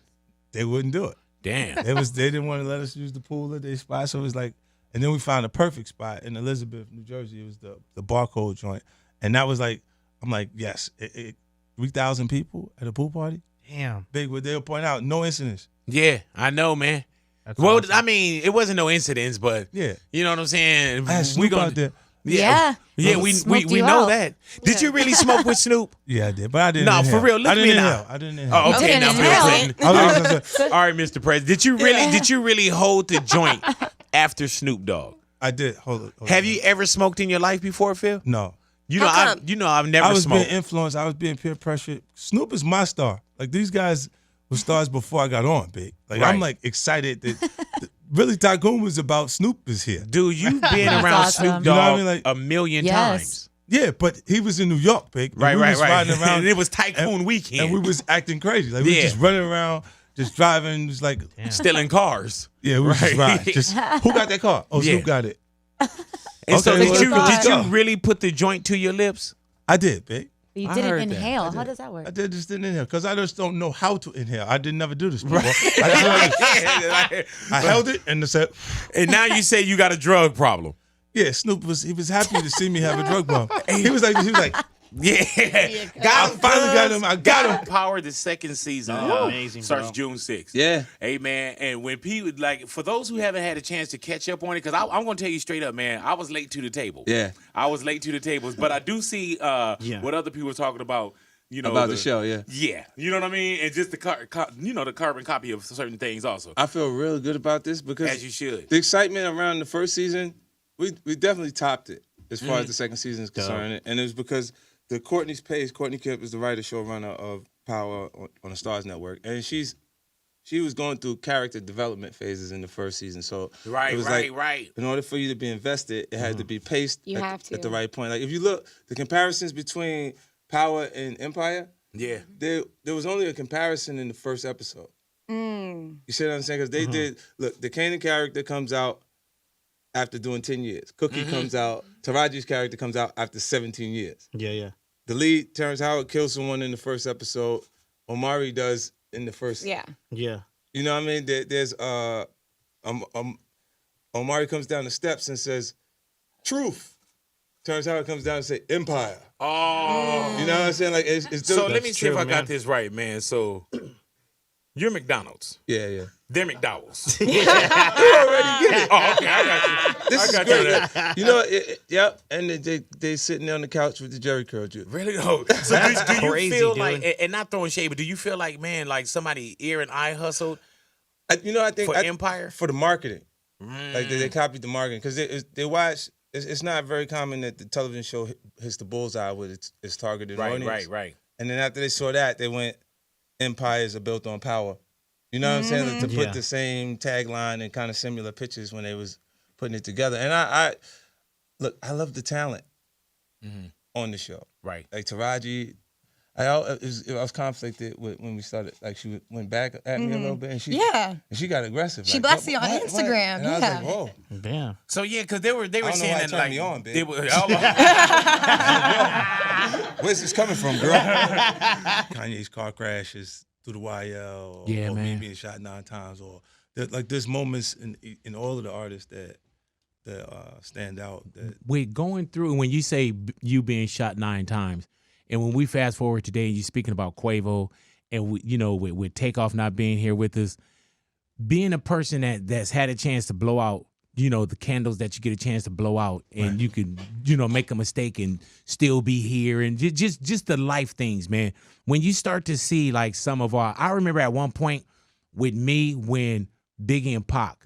They wouldn't do it. Damn. They didn't want to let us use the pool at their spot, so it was like, and then we found a perfect spot in Elizabeth, New Jersey. It was the Barcode joint, and that was like, I'm like, yes, 3,000 people at a pool party. Damn. Big, what they'll point out, no incidents. Yeah, I know, man. That's Well, awesome. I mean, it wasn't no incidents, but Yeah. you know what I'm saying. I had Snoop out there. Yeah. Yeah, we Smoked you know out. that. Did you really smoke with Snoop? Yeah, I did, but I didn't. No, inhale. for real, look I me didn't in the inhale. eye. I didn't inhale. Oh, okay, didn't now inhale. All right, Mr. President. Did you really hold the joint after Snoop Dogg? I did. Hold Have on. you ever smoked in your life before, Phil? No. How come? I've never I was smoked. being influenced. I was being peer pressured. Snoop is my star. Like, these guys were stars before I got on, big. Like, Right. I'm like excited that really Tycoon was about Snoop is here. Dude, you've been That's around awesome. Snoop You know what I Dogg mean? Like- a million Yes. times. Yeah, but he was in New York, big. And Right, we right, was right. riding around, And it was Tycoon weekend. and we was acting crazy. Like, we Yeah. was just running around, just driving, just like, Stealing cars. yeah, we was just Right. riding. Just, who got that car? Oh, Yeah. Snoop got it. And so Okay, did well, you let's go. really put the joint to your lips? I did, big. You I didn't heard that. inhale. How does that work? I just didn't inhale because I just don't know how to inhale. I didn't never do this before. I held it and I said, And now you say you got a drug problem. yeah, Snoop was happy to see me have a drug problem. He was like, Yeah. I finally got him. I got him. Power the second season. Amazing, Starts bro. June 6th. Yeah. Hey, man. And when people, like, for those who haven't had a chance to catch up on it, because I'm going to tell you straight up, man, I was late to the table. Yeah. I was late to the tables. But I do see what other people are talking about, you know. About the show, yeah. Yeah. You know what I mean? And just the carbon copy of certain things also. I feel real good about this because As you should. the excitement around the first season, we definitely topped it as far as the second season is concerned. And it was because Courtney Kemp is the writer showrunner of Power on the Starz network, and she was going through character development phases in the first season. So Right, it was right, like, right. in order for you to be invested, it had to be paced You have to. at the right point. Like if you look, the comparisons between Power and Empire, Yeah. there was only a comparison in the first episode. You see what I'm saying? Because they did, look, the Kanan character comes out after doing 10 years. Cookie comes out, Taraji's character comes out after 17 years. Yeah. The lead, Terrence Howard, kills someone in the first episode. Omari does in the first. Yeah. Yeah. You know what I mean? There's Omari comes down the steps and says, "Truth." Terrence Howard comes down and say, "Empire." Oh. You know what I'm saying? Like it's So dope. let me see if true, I man. got this right, man. So you're McDonald's. Yeah. They're McDowell's. You already get it. Oh, okay, I got you. This I is got great. You know, yep. And they sitting there on the couch with the Jerry curl juice. Really? No. So do you crazy, feel dude. like, and not throwing shade, but do you feel like, man, like somebody ear and eye hustled I think for Empire? for the marketing. Like they copied the marketing because they watch. It's not very common that the television show hits the bullseye with its targeted audience. Right. And then after they saw that, they went, "Empires are built on power." You know what I'm saying? Like, to put the same tagline and kind of similar pictures when they was putting it together. And I love the talent on the show. Right. Like Taraji, I was conflicted when we started. Like she went back at me a little bit, and she got aggressive. She like, blessed what- you on what- what? Instagram, And I was yeah. like, whoa. Damn. So yeah, because they were don't know saying why it that turned like me on, babe. they were. Where's this coming from, girl? Kanye's car crashes through the YL, Yeah, or me man. being shot 9 times, or there's moments in all of the artists that stand out. That We're going through when you say you being shot 9 times, and when we fast forward today, and you're speaking about Quavo, and with Takeoff not being here with us, being a person that's had a chance to blow out, the candles that you get a chance to blow out, and you can, make a mistake and still be here, and just the life things, man. When you start to see like some of I remember at one point with me when Biggie and Pac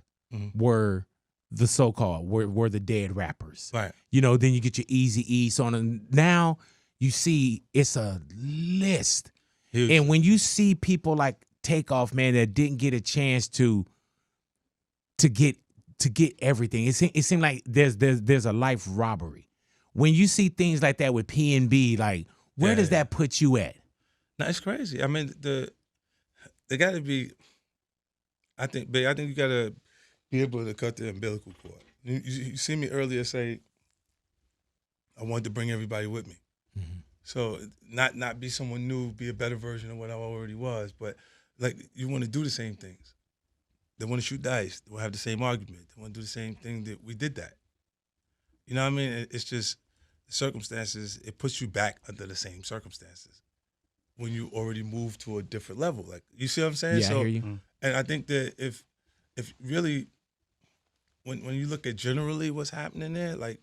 were the so-called were the dead rappers. Right. Then you get your Eazy-E. So now you see it's a list. Huge. And when you see people like Takeoff, man, that didn't get a chance to get everything, it seemed like there's a life robbery. When you see things like that with P&B, like where does that put you at? No, it's crazy. I mean, they got to be. I think you got to be able to cut the umbilical cord. You see me earlier say, I wanted to bring everybody with me. So not be someone new, be a better version of what I already was, but like you want to do the same things. They want to shoot dice. They will have the same argument. They want to do the same thing that we did that. You know what I mean? It's just circumstances. It puts you back under the same circumstances when you already moved to a different level. Like, you see what I'm saying? Yeah, So, I hear you. And I think that if really, when you look at generally what's happening there, like,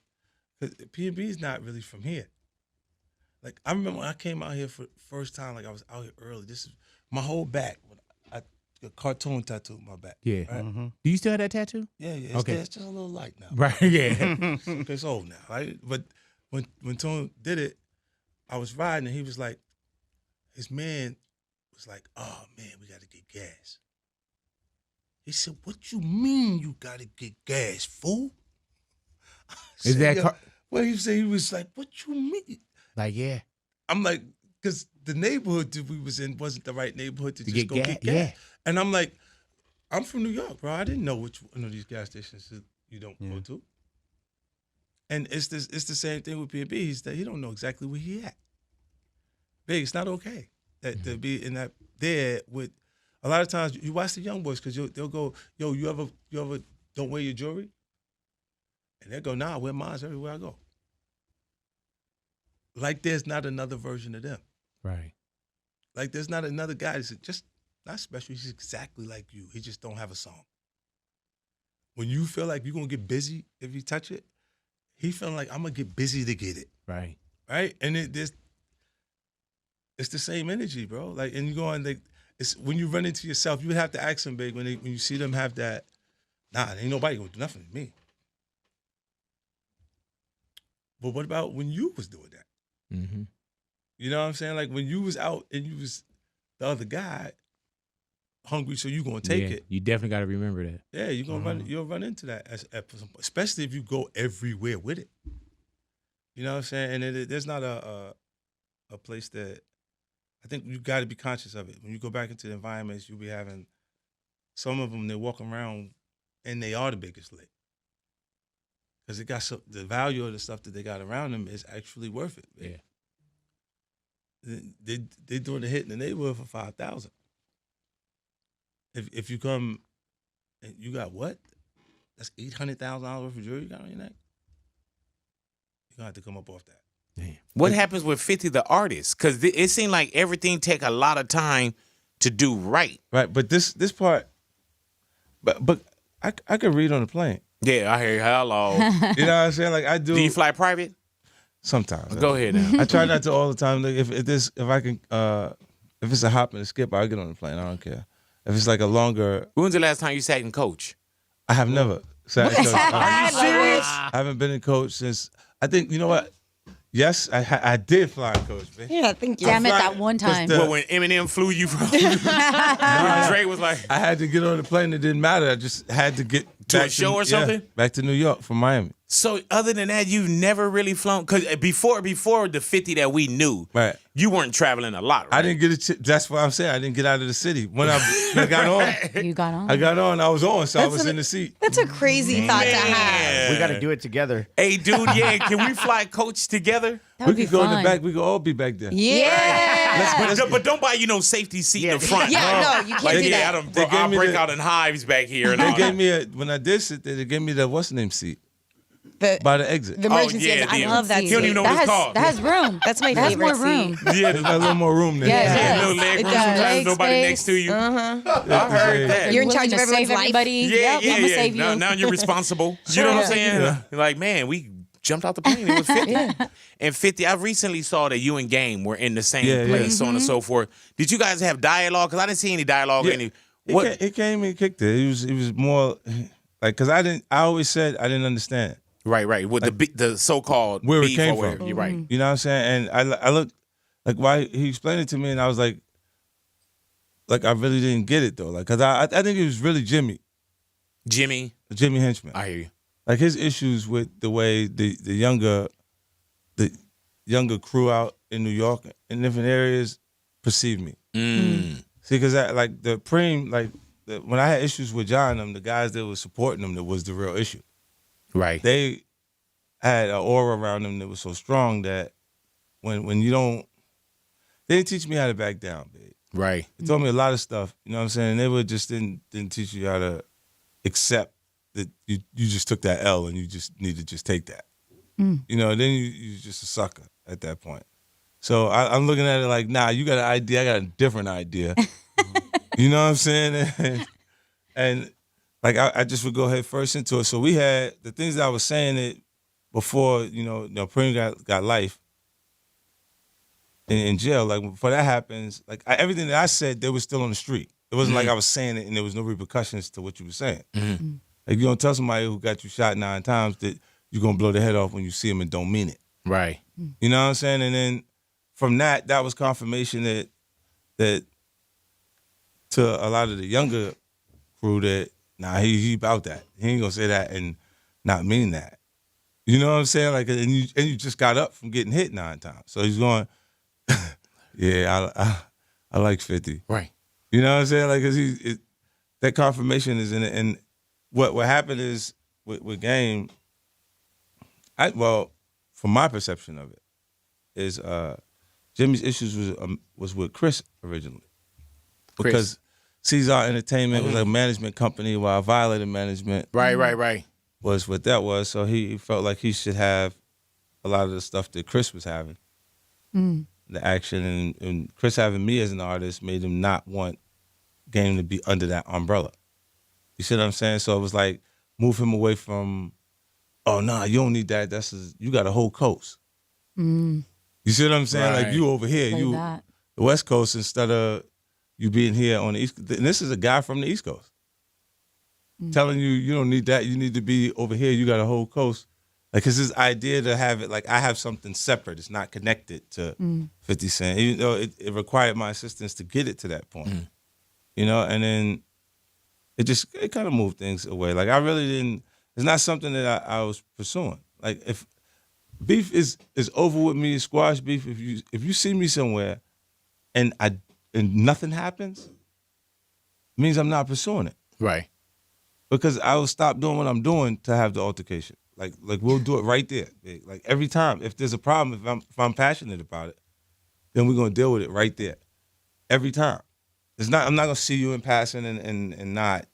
P&B is not really from here. Like, I remember when I came out here for the first time, like, I was out here early. This is my whole back. A cartoon tattoo on my back. Yeah. Right? Do you still have that tattoo? Yeah. It's Okay. there. It's just a little light now. Right. Yeah. Okay, it's old now, right? But when Tone did it, I was riding and he was like, his man was like, "Oh man, we gotta get gas." He said, "What you mean you gotta get gas, fool?" Is that "Yo," car- what he said? He was like, "What you mean?" like, yeah. I'm like, because the neighborhood that we was in wasn't the right neighborhood to just get go gas, get gas. yeah. And I'm like, I'm from New York, bro. I didn't know which one of these gas stations that you don't go to. And it's the same thing with P&B. He's that he don't know exactly where he at. Big, it's not okay that to be in that there with. A lot of times you watch the young boys because they'll go, "Yo, you ever don't wear your jewelry?" And they'll go, "Nah, I wear mine everywhere I go." Like there's not another version of them. Right. Like there's not another guy that's just not special. He's exactly like you. He just don't have a song. When you feel like you're gonna get busy if you touch it, he feeling like I'm gonna get busy to get it. Right. Right? And it's the same energy, bro. Like, and you go on, like, it's when you run into yourself, you would have to ask them, big, when you see them have that, nah, ain't nobody gonna do nothing to me. But what about when you was doing that? Mm-hmm. You know what I'm saying? Like when you was out and you was the other guy hungry, so you gonna take it. You definitely got to remember that. Yeah, you're gonna run. You'll run into that, especially if you go everywhere with it. You know what I'm saying? And there's not a place that I think you got to be conscious of it. When you go back into the environments, you'll be having some of them. They walk around and they are the biggest lick because it got the value of the stuff that they got around them is actually worth it. Man. Yeah. They doing a hit in the neighborhood for 5,000. If you come and you got what? That's $800,000 worth of jewelry you got on your neck. You're gonna have to come up off that. Damn. What happens with 50 the artist? Because it seemed like everything take a lot of time to do right. Right, but this part, but I could read on the plane. Yeah, I hear you. Hello. You know what I'm saying? Like I do. Do you fly private? Sometimes. Go ahead now. I try not to all the time. Like if I can, if it's a hop and a skip, I'll get on the plane. I don't care. If it's like a longer, When's the last time you sat in coach? I have never sat in coach. Are you serious? I haven't been in coach since. I think you know what. Yes, I did fly in coach, man. Yeah, thank you. Damn it, flying- that one time. the- Well, when Eminem flew you from, when Drake was like, I had to get on the plane. It didn't matter. I just had to get To a back show or yeah, something? back to New York from Miami. so other than that, you've never really flown? Because before the 50 that we knew, Right. you weren't traveling a lot, right? I didn't get a. That's what I'm saying. I didn't get out of the city when I got on. You got on. I got on. I was on, so I was in the seat. That's a crazy thought to have. We got to do it together. Hey, dude, yeah, can we fly coach together? That We would be could go in fun. the back. We could all be back there. Yeah. But don't buy you safety seat in the front. Yeah, no, you can't Like, do yeah, that. They gave I'll me break the- out in hives back here. And They all gave that. me when I did sit there. They gave me the what's the name seat The by the exit. emergency yeah, exit. I the- love that He don't even seat. know what that it's has, called. That has room. That's my That has favorite more room. seat. Yeah, there's a little more room there. Yeah, Yeah, it little does. leg It room. does. Sometimes Leg nobody space. next to you. Uh-huh. I heard that. You're in Willing charge to of everyone's save life. everybody. Yeah, Yep, yeah, I'm gonna yeah. save you. Now you're responsible. You know what I'm saying? Like, man, we jumped out the plane. It was 50. And 50, I recently saw that you and Game were in the same Yeah, yeah. place, so on and so forth. Did you guys have dialogue? Because I didn't see any dialogue. Yeah. Or any, He came and kicked it. He was more like because I always said I didn't understand. Right. With the so-called Where it beef came or whatever. from. You're right. You know what I'm saying? And I looked like why he explained it to me, and I was like I really didn't get it though. Like because I think it was really Jimmy Henchman. I hear you. Like his issues with the way the younger crew out in New York in different areas perceive me. See, because like the Preem, when I had issues with John, the guys that were supporting them, that was the real issue. Right. They had an aura around them that was so strong that when you don't, they didn't teach me how to back down, babe. Right. It taught me a lot of stuff. You know what I'm saying? They would just didn't teach you how to accept that you just took that L and you just need to just take that. You know, then you're just a sucker at that point. So I'm looking at it like, nah, you got an idea, I got a different idea. You know what I'm saying? And like I just would go head first into it. So we had the things that I was saying it before, Prim got life in jail. Like before that happens, like everything that I said, they were still on the street. It wasn't like I was saying it and there was no repercussions to what you were saying. Like you don't tell somebody who got you shot 9 times that you're gonna blow their head off when you see them and don't mean it. Right. You know what I'm saying? And then from that was confirmation that to a lot of the younger crew that he about that. He ain't gonna say that and not mean that. You know what I'm saying? Like, and you just got up from getting hit 9 times. So he's going, yeah, I like 50. Right. You know what I'm saying? Like, cause that confirmation is in it. And what happened is with Game, from my perception of it, is Jimmy's issues was with Chris originally. Because Caesar Entertainment was a management company while Violator Management Right. was what that was. So he felt like he should have a lot of the stuff that Chris was having. The action and Chris having me as an artist made him not want Game to be under that umbrella. You see what I'm saying? So it was like move him away from, oh nah, you don't need that. You got a whole coast. You see what I'm saying? Right. Like you over here, Like that. the West Coast instead of you being here on the East. And this is a guy from the East Coast telling you don't need that. You need to be over here. You got a whole coast. Like, cause his idea to have it like I have something separate. It's not connected to 50 Cent, even though it required my assistance to get it to that point. You know, and then it kind of moved things away. Like I really didn't. It's not something that I was pursuing. Like if beef is over with me, squash beef. If you see me somewhere, and nothing happens, it means I'm not pursuing it. Right. Because I will stop doing what I'm doing to have the altercation. Like we'll do it right there. Like every time, if there's a problem, if I'm passionate about it, then we're gonna deal with it right there. Every time. I'm not gonna see you in passing and not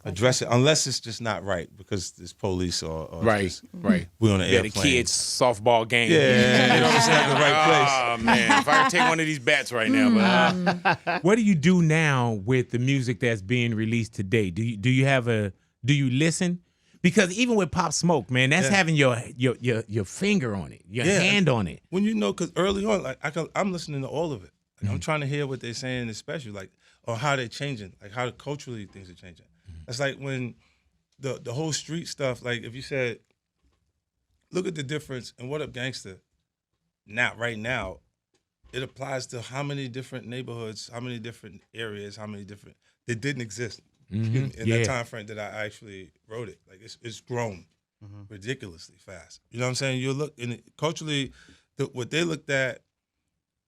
address it unless it's just not right because it's police or Right. we on an Yeah, airplane. the kids' softball game. Yeah, you know what I'm saying? The right place. Oh man, if I could take one of these bats right now, but what do you do now with the music that's being released today? Do you listen? Because even with Pop Smoke, man, that's having your finger on it, your hand on it. When because early on, like I'm listening to all of it. Like, I'm trying to hear what they're saying, especially like or how they're changing, like how culturally things are changing. It's like when the whole street stuff. Like if you said, look at the difference in What Up Gangsta. Right now, it applies to how many different neighborhoods, how many different areas, how many different that didn't exist in that time frame that I actually wrote it. Like it's grown ridiculously fast. You know what I'm saying? You look in culturally, what they looked at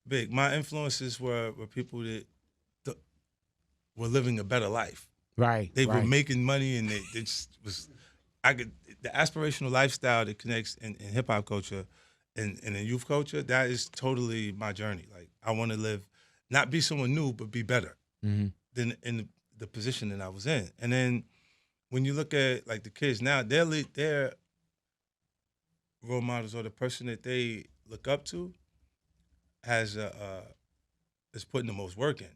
big. My influences were people that were living a better life. Right. They were making money, and they just was. The aspirational lifestyle that connects in hip hop culture and in youth culture. That is totally my journey. Like I want to live, not be someone new, but be better than in the position that I was in. And then when you look at like the kids now, their role models or the person that they look up to is putting the most work in.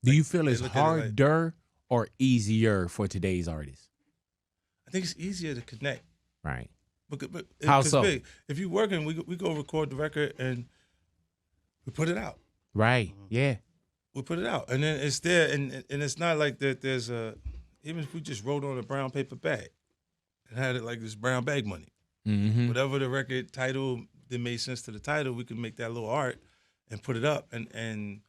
Do you feel it's look at it like- harder or easier for today's artists? I think it's easier to connect. Right. But How 'cause so? big, if you're working, we go record the record and we put it out. Right. Yeah. We put it out, and then it's there, and it's not like that. There's even if we just wrote on a brown paper bag and had it like this brown bag money, whatever the record title that made sense to the title, we can make that little art and put it up and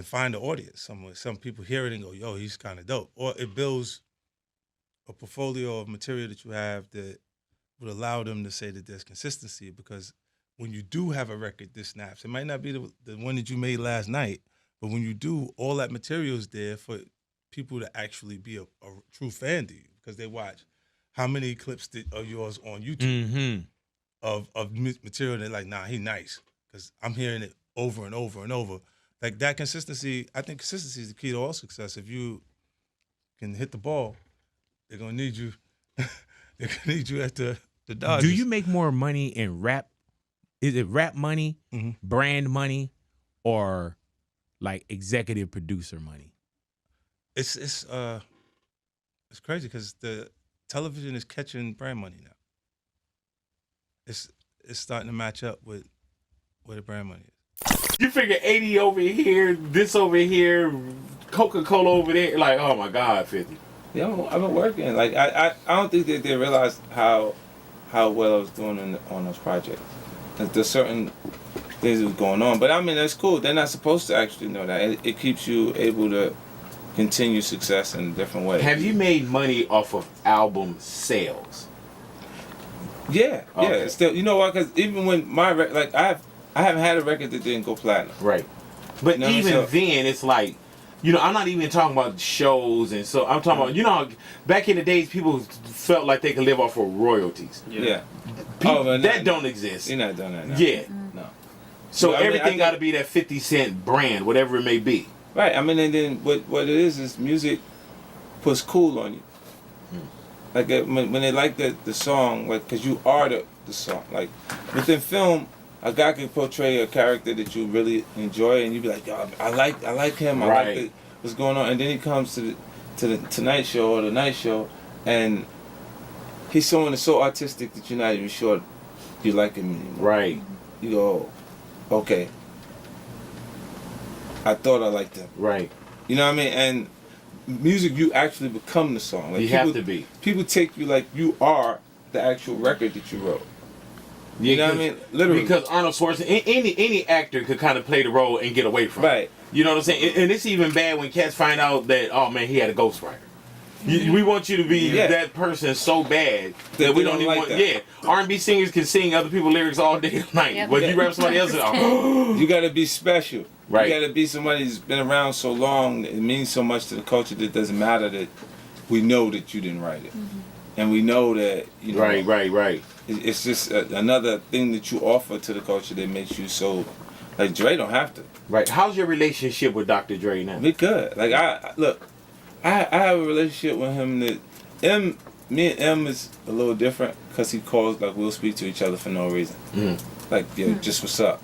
find the audience somewhere. Some people hear it and go, "Yo, he's kind of dope," or it builds a portfolio of material that you have that would allow them to say that there's consistency. Because when you do have a record that snaps, it might not be the one that you made last night. But when you do, all that material is there for people to actually be a true fan to you because they watch how many clips of yours on YouTube of material. And they're like, nah, he nice. Because I'm hearing it over and over and over. like that consistency. I think consistency is the key to all success. If you can hit the ball, they're gonna need you. They're gonna need you at the Dodgers. Do you make more money in rap? Is it rap money, brand money, or like executive producer money? It's crazy because the television is catching brand money now. It's starting to match up with where the brand money is. You figure 80 over here, this over here, Coca-Cola over there. Like, oh my God, 50. Yeah, I've been working. Like I don't think that they realized how well I was doing on those projects. There's certain things that was going on, but I mean that's cool. They're not supposed to actually know that. It keeps you able to continue success in a different way. Have you made money off of album sales? Yeah, Okay. yeah. Still, you know why? Because even when my like I haven't had a record that didn't go platinum. Right. But No, even so- then, it's like, you know, I'm not even talking about shows, and so I'm talking about, you know, back in the days, people felt like they could live off of royalties. Yeah. That man, don't exist. You're not doing that now. Yeah. No. So I mean, I everything think- got to be that 50 cent brand, whatever it may be. Right. I mean, and then what it is music puts cool on you. Like when they like the song, like because you are the song. Like within film, a guy can portray a character that you really enjoy, and you be like, yo, I like him. I Right. like what's going on. And then he comes to the Tonight Show or the Night Show, and he's someone that's so artistic that you're not even sure you like him anymore. Right. You go, okay. I thought I liked him. Right. You know what I mean? And music, you actually become the song. Like You have to be. People take you like you are the actual record that you wrote. Yeah, You know what I mean? Literally. Because Arnold Schwarzenegger, any actor could kind of play the role and get away from it. Right. You know what I'm saying? And it's even bad when cats find out that, oh man, he had a ghostwriter. We want you to be Yeah. that person so bad That that we they don't don't even like want. that. Yeah, R&B singers can sing other people's lyrics all day and night. Yep. But if you rap somebody else's, You gotta be special. Right. You gotta be somebody who's been around so long, it means so much to the culture that it doesn't matter that we know that you didn't write it. And we know that, you know. right. It's just another thing that you offer to the culture that makes you so, like Dre don't have to. Right. How's your relationship with Dr. Dre now? We good. Like I have a relationship with him that me and M is a little different because he calls like we'll speak to each other for no reason. Like just what's up.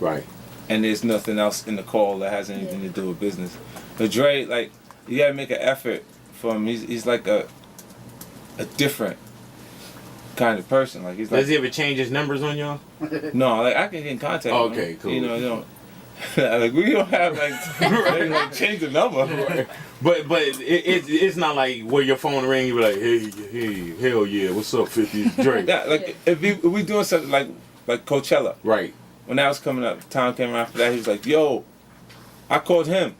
Right. And there's nothing else in the call that has anything to do with business. But Dre, like you gotta make an effort for him. He's like a different kind of person. Like he's like Does he ever change his numbers on y'all? no, like I can get in contact. with Okay, him. cool. You know, you don't. Like we don't have like change the number. But it's not like where your phone ring, you be like, hey, hell yeah, what's up, 50 Dre? Yeah, like if we doing something like Coachella. Right. When that was coming up, time came around for that. He was like, "Yo, I called him.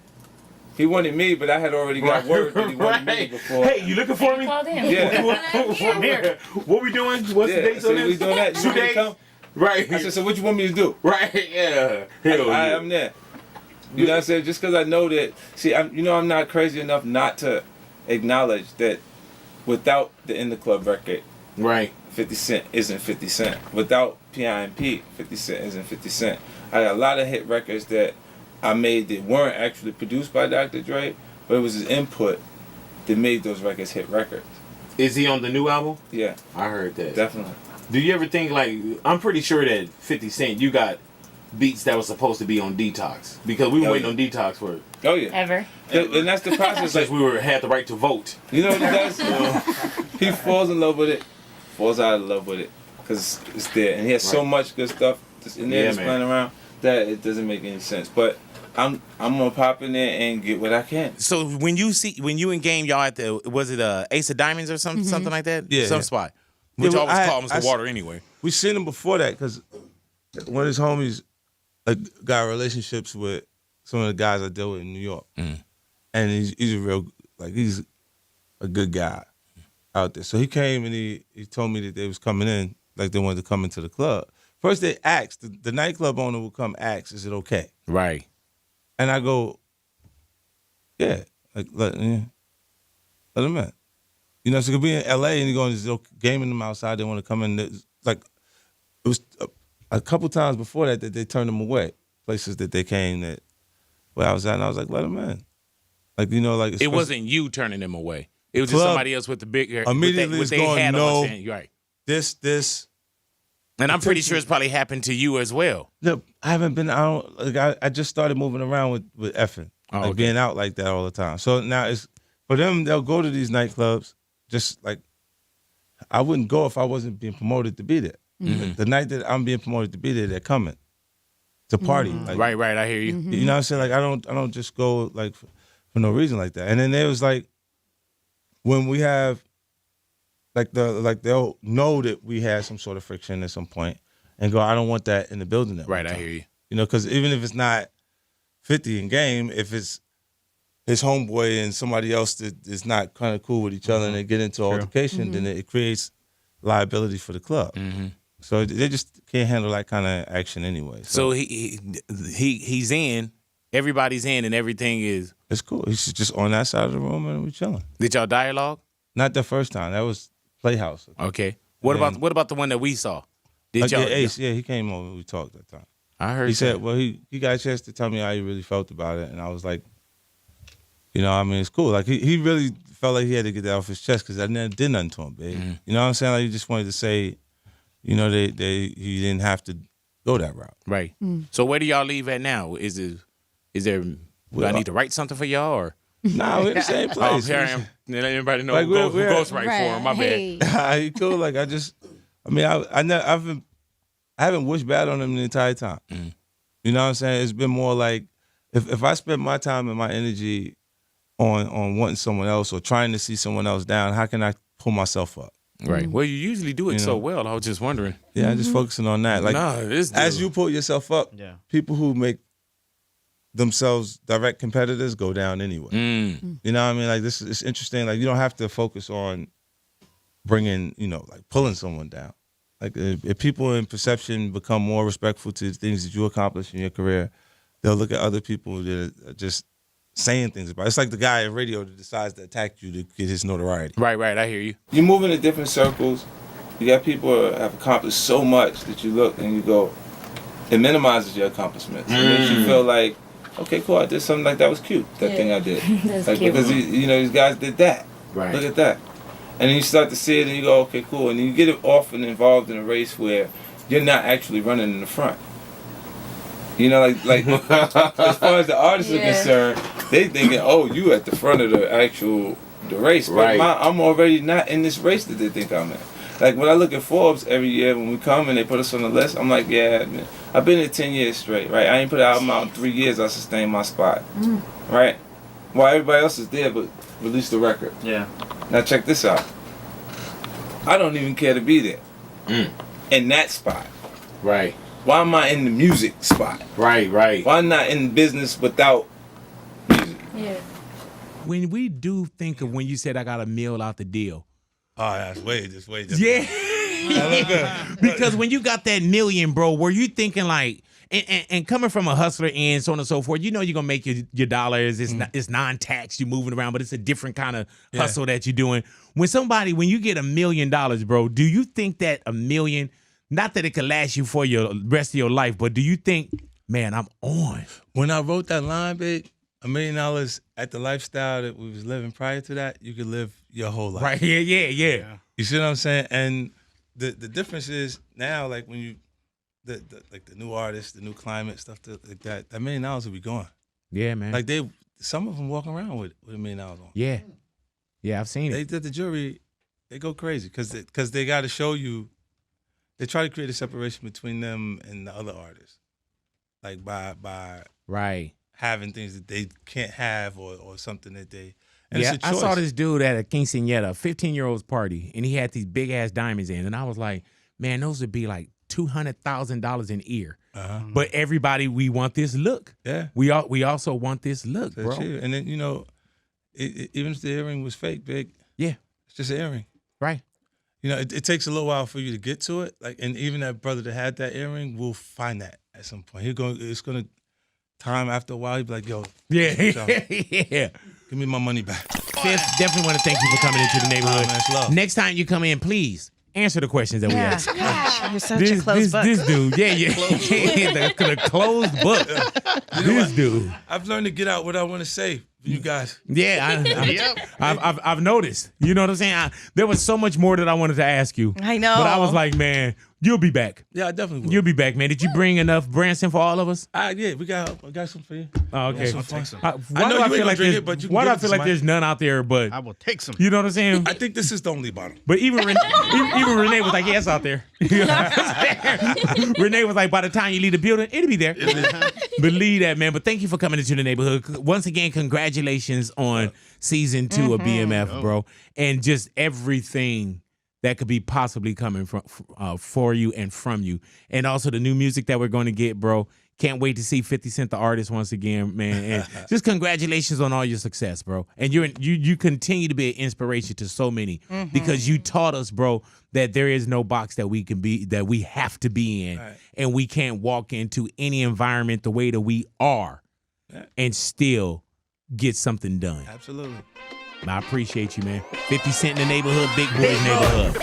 He wanted me, but I had already got word that he wanted me before." Hey, you looking for me? Called him. Yeah. What we doing? What's the Yeah, dates so on this? we doing that. You 2 want me to days? come? Right. I said, "So what you want me to do?" Right. Yeah. Hell yeah. I'm there. You know what I'm saying? Just because I know that. See, I'm not crazy enough not to acknowledge that without the In the Club record, Right. 50 Cent isn't 50 Cent. Without P.I.M.P., 50 Cent isn't 50 Cent. I got a lot of hit records that I made that weren't actually produced by Dr. Dre, but it was his input that made those records hit records. Is he on the new album? Yeah, I heard that. definitely. Do you ever think like I'm pretty sure that 50 Cent you got beats that was supposed to be on Detox because we were Oh, waiting yeah. on Detox for Oh, yeah. Ever. And that's the process. since Like, we had the right to vote. you know what he does? He falls in love with it, falls out of love with it, because it's there. And he has so Right. much good stuff just in there Yeah, that's man. playing around that it doesn't make any sense. But I'm gonna pop in there and get what I can. So when you in game, y'all at the was it Ace of Diamonds or something like that? Yeah, Some yeah. spot. Which Yeah, always I- call Mr. I- Water anyway. We seen him before that because one of his homies like got relationships with some of the guys I deal with in New York, and he's a real he's a good guy out there. So he came and he told me that they was coming in, like they wanted to come into the club. First they asked the nightclub owner will come ask, is it okay? Right. And I go, yeah, like let him in. You know, so it could be in L.A. and you're going to gaming them outside. They want to come in. Like it was a couple times before that they turned them away. Places that they came that where I was at, and I was like, let him in. Like, you know, like It wasn't you turning them away. It was just Club somebody else with the bigger immediately with is they going, had no. on saying, right. This. And I'm pretty sure it's probably happened to you as well. Look, I just started moving around with effing. Like being out like that all the time. So now it's for them, they'll go to these nightclubs just like I wouldn't go if I wasn't being promoted to be there. Mm-hmm. The night that I'm being promoted to be there, they're coming to party. Like, Right, I hear you. You know what I'm saying? Like I don't just go like for no reason like that. And then there was like when we have they'll know that we had some sort of friction at some point and go, I don't want that in the building. Right, I hear you. You know, because even if it's not 50 in game, if it's his homeboy and somebody else that is not kind of cool with each other and they get into altercation, then it creates liability for the club. So they just can't handle that kind of action anyway. So he's in, everybody's in, and everything is. It's cool. He's just on that side of the room and we chilling. Did y'all dialogue? Not the first time. That was Playhouse. Okay. What about the one that we saw? Did y'all? Ace, yeah, he came over. We talked that time. I heard. He said, well, he got a chance to tell me how he really felt about it, and I was like, you know, I mean, it's cool. Like he really felt like he had to get that off his chest because I never did nothing to him, babe. You know what I'm saying? Like he just wanted to say, you know, he didn't have to go that route. Right. So where do y'all leave at now? Is there? Do I need to write something for y'all or? Nah, we're in the same place. Here I am. Let everybody know Like, who ghostwrite for him. My bad. He cool. Like I haven't wished bad on him the entire time. You know what I'm saying? It's been more like if I spend my time and my energy on wanting someone else or trying to see someone else down, how can I pull myself up? Right. Well, you usually do it so well. I was just wondering. Yeah, I'm just focusing on that. Like as you pull yourself up, people who make themselves direct competitors go down anyway. You know what I mean? Like it's interesting. Like you don't have to focus on bringing, you know, like pulling someone down. Like if people in perception become more respectful to the things that you accomplish in your career, they'll look at other people that are just saying things about it. It's like the guy in radio that decides to attack you to get his notoriety. Right. I hear you. You move into different circles. You got people who have accomplished so much that you look and you go, it minimizes your accomplishments. It makes you feel like, okay, cool, I did something like that was cute. That thing I did. That's like cute. because these guys did that. Right. Look at that. And then you start to see it and you go, okay, cool. And you get often involved in a race where you're not actually running in the front. You know, like as far as the artists are concerned, they thinking, oh, you at the front of the race. But I'm already not in this race that they think I'm in. Like when I look at Forbes every year when we come and they put us on the list, I'm like, yeah, man, I've been here 10 years straight, right? I ain't put an album out in 3 years, I sustained my spot, right? While everybody else is there but released the record. Yeah. Now check this out. I don't even care to be there in that spot. Right. Why am I in the music spot? Right. Why not in business without music? Yeah. When we do think of when you said I got a meal out the deal. Oh, that's way different. Yeah. Because when you got that million, bro, were you thinking like, and coming from a hustler and so on and so forth, you know you're going to make your dollars. It's non-tax. You're moving around, but it's a different kind of hustle that you're doing. When you get $1 million, bro, do you think that $1 million, not that it could last you for your rest of your life, but do you think, man, I'm on? When I wrote that line, big, $1 million at the lifestyle that we was living prior to that, you could live your whole life. Right. Yeah. You see what I'm saying? And the difference is now, like when you, the new artists, the new climate stuff like that $1 million will be gone. Yeah, man. Like some of them walk around with $1 million on. Yeah, I've seen it. They did the jury, they go crazy because they got to show you. They try to create a separation between them and the other artists, like by having things that they can't have or something that they. And yeah, it's a I choice. saw this dude at a quinceañera, 15-year-old's party, and he had these big ass diamonds in, and I was like, man, those would be like $200,000 an ear. But everybody, we want this look. Yeah, we also want this look, bro. And then even if the earring was fake, big. Yeah, it's just an earring, right? You know, it takes a little while for you to get to it. Like, and even that brother that had that earring will find that at some point. It's gonna time after a while. He'll be like, yo, yeah, give me my money back. Fifth, definitely want to thank you for coming into the neighborhood. Man, it's love. Next time you come in, please answer the questions that we ask. Gosh, you're such a closed book. This dude, the closed book. This dude. I've learned to get out what I want to say for you guys. Yeah, I've noticed. You know what I'm saying? There was so much more that I wanted to ask you. I know. But I was like, man, you'll be back. Yeah, I definitely will. You'll be back, man. Did you bring enough Branson for all of us? Yeah, I got some for you. Oh, okay. I'll take some. Why I know do I you feel ain't like gonna drink there's, it, but you can why do give I it feel to like there's none out there? But I will take some. you know what I'm saying? I think this is the only bottle. But even Renee was like, yeah, it's out there. You know what I'm saying? Renee was like, by the time you leave the building, it'll be there. Believe that, man. But thank you for coming into the neighborhood. Once again, congratulations on season 2 of BMF, bro. And just everything that could be possibly coming from for you and from you. And also the new music that we're going to get, bro. Can't wait to see 50 Cent the artist once again, man. And just congratulations on all your success, bro. And you continue to be an inspiration to so many because you taught us, bro, that there is no box that we have to be in, and we can't walk into any environment the way that we are and still get something done. Absolutely. I appreciate you, man. 50 Cent in the neighborhood, Big Boy's neighborhood.